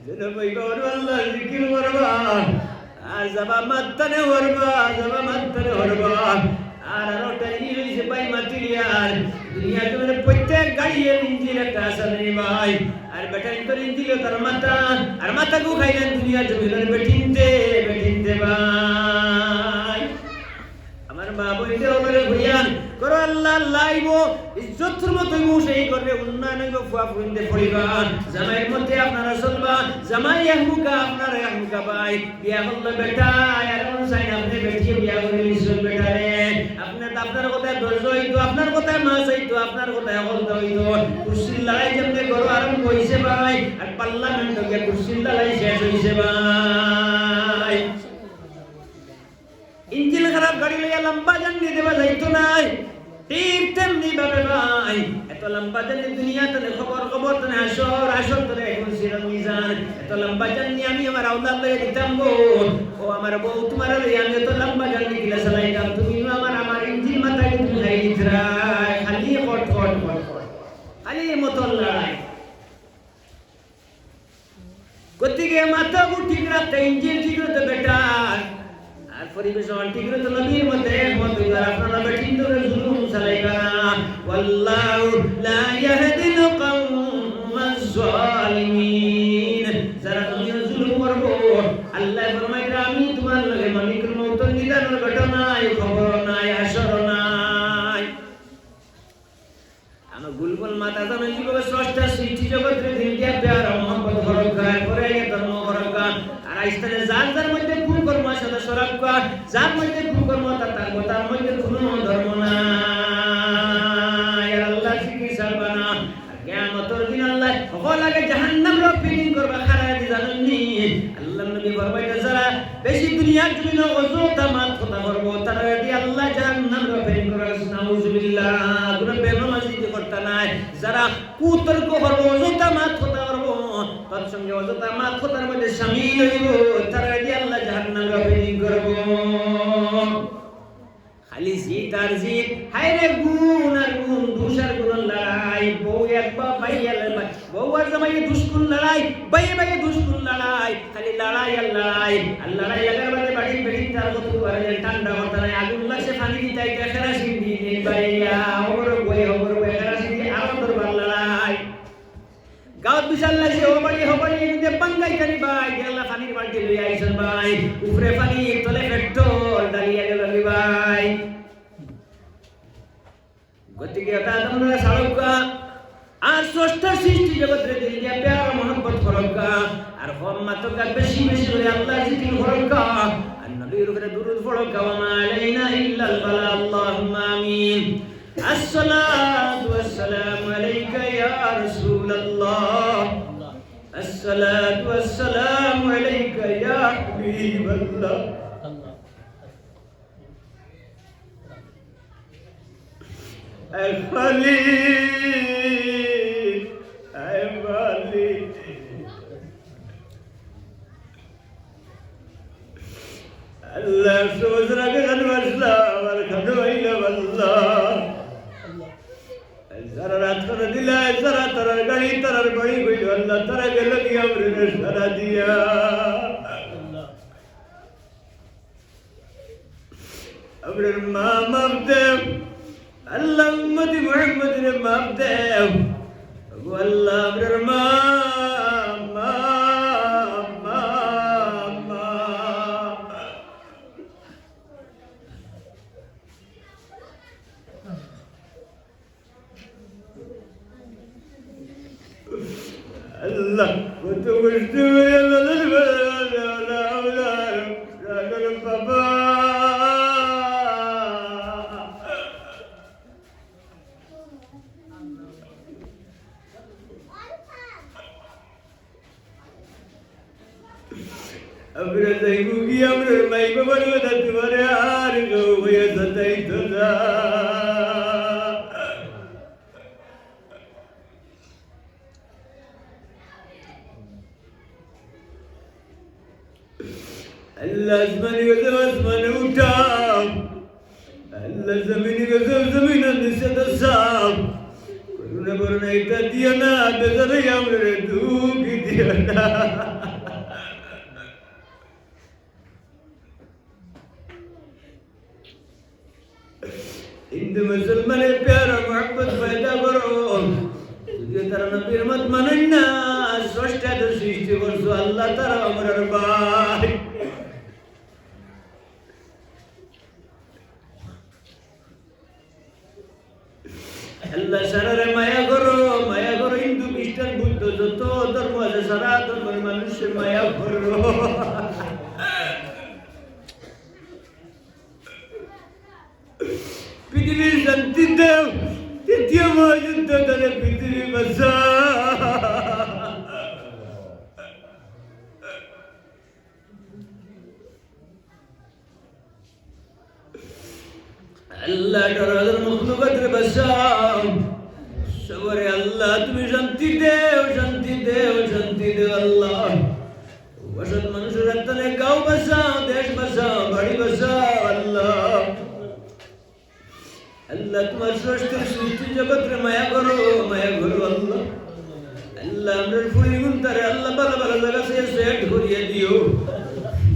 jena bhai gaur Allah zikr korba azaba mattane korba আর Rotary হইছে ভাই মাটিরিয়াল দুনিয়াতে মানে প্রত্যেক গাড়ির engine একটা আছে ভাই আর battery তো ইঞ্জিন তার মাথা আর মাথা কো খাইলেন দুনিয়া জমিনের বেঠিনতে ভাই আমার মা বইতে ওরে ভইয়ান করো আল্লাহ লাইবো ইজ্জতের মতো মুশাই করবে উন্নয়ন গো ফুয়া ফুইন্দে পড়িবা জামাইয়ের মধ্যে আপনারা চলবা জামাই একমুখা আপনারা একমুখা ভাই বিয়া করলে বেটা আর কোন সাইন আপনি বেটিয়ে বিয়া করে নিছেন বেটা রে আপনার কথায় ধৈর্য হইতো আপনার কথায় মাছ হইতো আপনার কথায় হলতা হইতো কুরসির লড়াই যেমনি করো আরম্ভ হইছে ভাই আর পার্লামেন্ট গিয়ে কুরসির লড়াই শেষ হইছে ভাই ইঞ্জিন খারাপ গাড়ি লইয়া লম্বা জার্নি দেওয়া যাইতো নাই ঠিক তেমনি ভাবে ভাই এত লম্বা জার্নি দুনিয়াতে খবর তনে আসর তনে এখন সিরাত মিজান এত লম্বা জার্নি আমি আমার আওলাদ লইয়া দিতাম গো ও আমার বউ তোমার লইয়া আমি এত লম্বা জার্নি কিলা চালাইতাম তুমি আমার ইঞ্জিন মাথায় তুমি নাই দিতরাই খালি ফট খালি মতন লড়াই গতিকে মাথা ঠিক রাখতে ইঞ্জিন ঠিক রাখতে বেটা আর পরিবেশ ঠিক রাখতে নবীর মধ্যে একমত হইবার আপনারা বেঠিন ধরে জুলুম চালাইবা ওয়াল্লাহু লা ইয়াহদিল কওমাজ জালিমিন যারা দুনিয়া জুলুম করবো আল্লাহ ফরমাইরা আমি তোমার লগে মালিকের মওত নিদানের ঘটনায় খবর নাই আসর নাই আমার গুলগুল মাতা জানো জীবনে স্রষ্টা সৃষ্টি জগতের দিন দিয়া প্যার মোহাম্মদ হরকার করে ধর্ম হরকার আর আইস্তানে যার মধ্যে ভুল কর্ম সাথে সরাবকা যার মধ্যে ভুল কর্ম তার মধ্যে কোনো ধর্ম নাই আর আল্লাহ শিকি সারবানা কিয়ামতের দিন আল্লাহ সকল আগে জাহান্নাম র ফিলিং করবা খারায় দি জানেননি আল্লাহ নবী ফরমাইতে যারা বেশি দুনিয়ার জন্য অযথা মাত কথা করব তারা দি আল্লাহ জাহান্নাম র ফিলিং করার নাউজুবিল্লাহ কোন বেনামাজি করতে নাই যারা কুতর্ক করব অযথা মাত কথা করব তার সঙ্গে অযথা মাত কথার মধ্যে শামিল হইব তারা দি আল্লাহ জাহান্নাম র ফিলিং করব খালি জিত আর জিত হায়রে গুণ আর গুণ দুষার গুণ লড়াই বউ একবার ভাইয়া লড়াই বউ আর জামাই দুষ্কুন লড়াই বাইয়ে দুষ্কুন লড়াই খালি লড়াই আর লড়াই লাগার বাদে বাড়ি বেড়ি তার মতো করে ঠান্ডা হতে নাই আগুন লাগছে পানি দিতে একটা খেরাসিন দিয়ে নেই বাইয়া হবর বই খেরাসিন দিয়ে আরো দরবার লড়াই গাঁত বিশাল লাগছে হবাড়ি এমনিতে পাঙ্গাই কানি ভাই গেলা পানির বালতি লই আইছেন ভাই উপরে পানি তলে পেট্রোল দাঁড়িয়ে গেল ভাই গতিকে এটা তোমরা সারকা আর স্রষ্টা সৃষ্টি জগতের দিল দিয়া প্যার মোহাম্মত ফরকা আর হম্মাতকা বেশি করে আল্লাহ জিকির ফরকা আর নবীর উপরে দুরূদ ফরকা ওয়া মা আলাইনা ইল্লাল বালা আল্লাহুম্মা আমিন আসসালাতু ওয়াসসালামু আলাইকা ইয়া রাসূলুল্লাহ আসসালাতু ওয়াসসালামু আলাইকা ইয়া হাবিবাল্লাহ الخليل الخليل الله سوزرك الوسلا والخدو إلى والله زررات كردلا زررات ترغني ترغني كوي الله ترغلك يا امر شراديا امر ما مبدم الله أمتي محمد ما بدأ والله أمر ما الله وتوجدوا يا أمر زيبوكي أمر المايبة بلوة تماري آرقو ويسطيت ذا الله زماني قسم أسمان وتام الله زميني قسم زمين النساء الصعب كلنا برنا يتدينا بزر يامر دوكي دينا হিন্দু মুসলমানের প্যারা মোহাম্মদ পয়দা করো যদি তারা নবীর মত মানেন না স্রষ্টা তো সৃষ্টি করছো আল্লাহ তারা আমরার ভাই আল্লাহ সারারে মায়া করো হিন্দু খ্রিস্টান বুদ্ধ যত ধর্ম আছে সারা ধর্মের মানুষের মায়া করো পৃথিবীর শান্তি দেও তৃতীয় মহাযুদ্ধ ধরে পৃথিবী বাঁচা আল্লাহ ডরার মখলুকাতের বাঁচাও সবরে আল্লাহ তুমি শান্তি দেও আল্লাহ অসৎ মানুষের আত্মানে গাঁও বাঁচাও দেশ বাঁচাও বাড়ি বাঁচাও আল্লাহ আল্লাহ তোমার স্রষ্টার সৃষ্টি জগতের মায়া করো আল্লাহ আল্লাহ আমরা ফুলি গুনতারে আল্লাহ বালা বালা জায়গা সেট করিয়ে দিও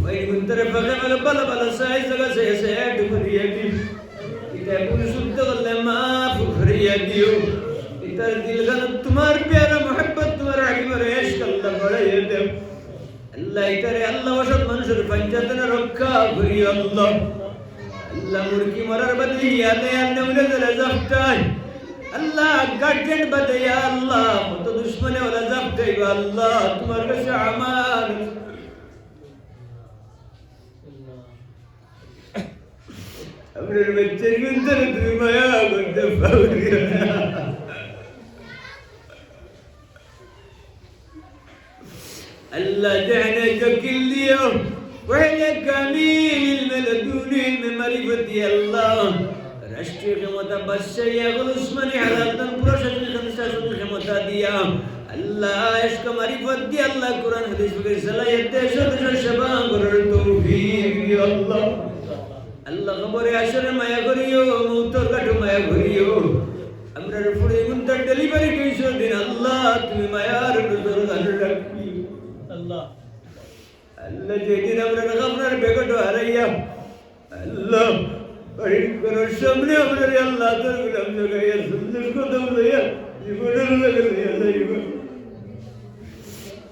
ওই গুনতারে ফাঁকা বালা বালা জায়গা সেট করিয়ে দিও এটা পরিশুদ্ধ করলে মাফ করিয়ে দিও এটার দিলগান তোমার প্যারা মোহাব্বত তোমার হাবিবের ইশক আল্লাহ বাড়াইয়ে দেও আল্লাহ এটারে আল্লাহ অসৎ মানুষের পঞ্চায়েত রক্ষা করিও আল্লাহ আল্লাহ মুরগি মরার বদলি আলে উলে জলে জাফতাই আল্লাহ গার্ডেন বদয়া আল্লাহ কত দুশমনে ওলা জাফতাই আল্লাহ তোমার কাছে আমার আমরের বাচ্চার গুন্তরে তুমি মায়া করতে পারিও না আল্লাহ জানে জকিল দিও وهي كامل الملدوني من معرفة الله রাষ্ট্রীয় ক্ষমতা বাদশাহী এগুলো উসমানী হালালদান প্রশাসনিক শাসন ক্ষমতা দিয়া আল্লাহ ইশক মারিফত দিয়া আল্লাহ কোরআন হাদিস ফিকের সালাহিয়ত দেশ দেশের সেবা করার তৌফিক দিয়া আল্লাহ আল্লাহ কবরে আসরে মায়া করিও মৌতর কাঠো মায়া করিও আমরা ফুড়ি গুন্তার ডেলিভারি কইছো দিন আল্লাহ তুমি মায়ার নজর রাখি আল্লাহ আল্লাহ যেদিন আমরা আপনার বেগট হারাইয়া আল্লাহ বাড়ির করার সামনে আমরা আল্লাহ তোর গুলাম জাগাইয়া সুন্দর কথা বলাইয়া জীবনের লাগাইয়া যাইব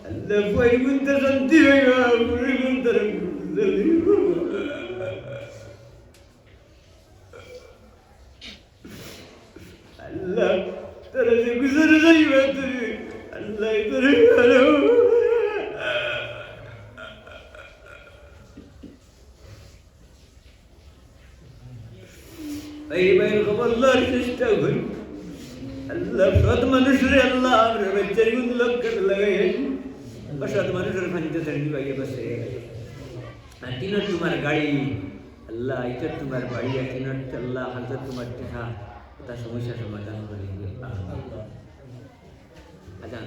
আল্লাহ বাড়ি গুনতে শান্তি হইবা বাড়ি গুনতে আল্লাহ তোরা যে গুজরে যাইবা তুই আল্লাহ তোরে ভালো এই বাইর খবরদার চেষ্টা করি আল্লাহ সৎ মানুষের আল্লাহ আমরা বাচ্চার গুণ লক্ষ্য লাগাই সৎ মানুষের ফানিতে থাকি বাইয়ে বসে তিনত তোমার গাড়ি আল্লাহ এটা তোমার বাড়ি তিনত আল্লাহ হাজার তোমার টেকা তা সমস্যা সমাধান করে আজান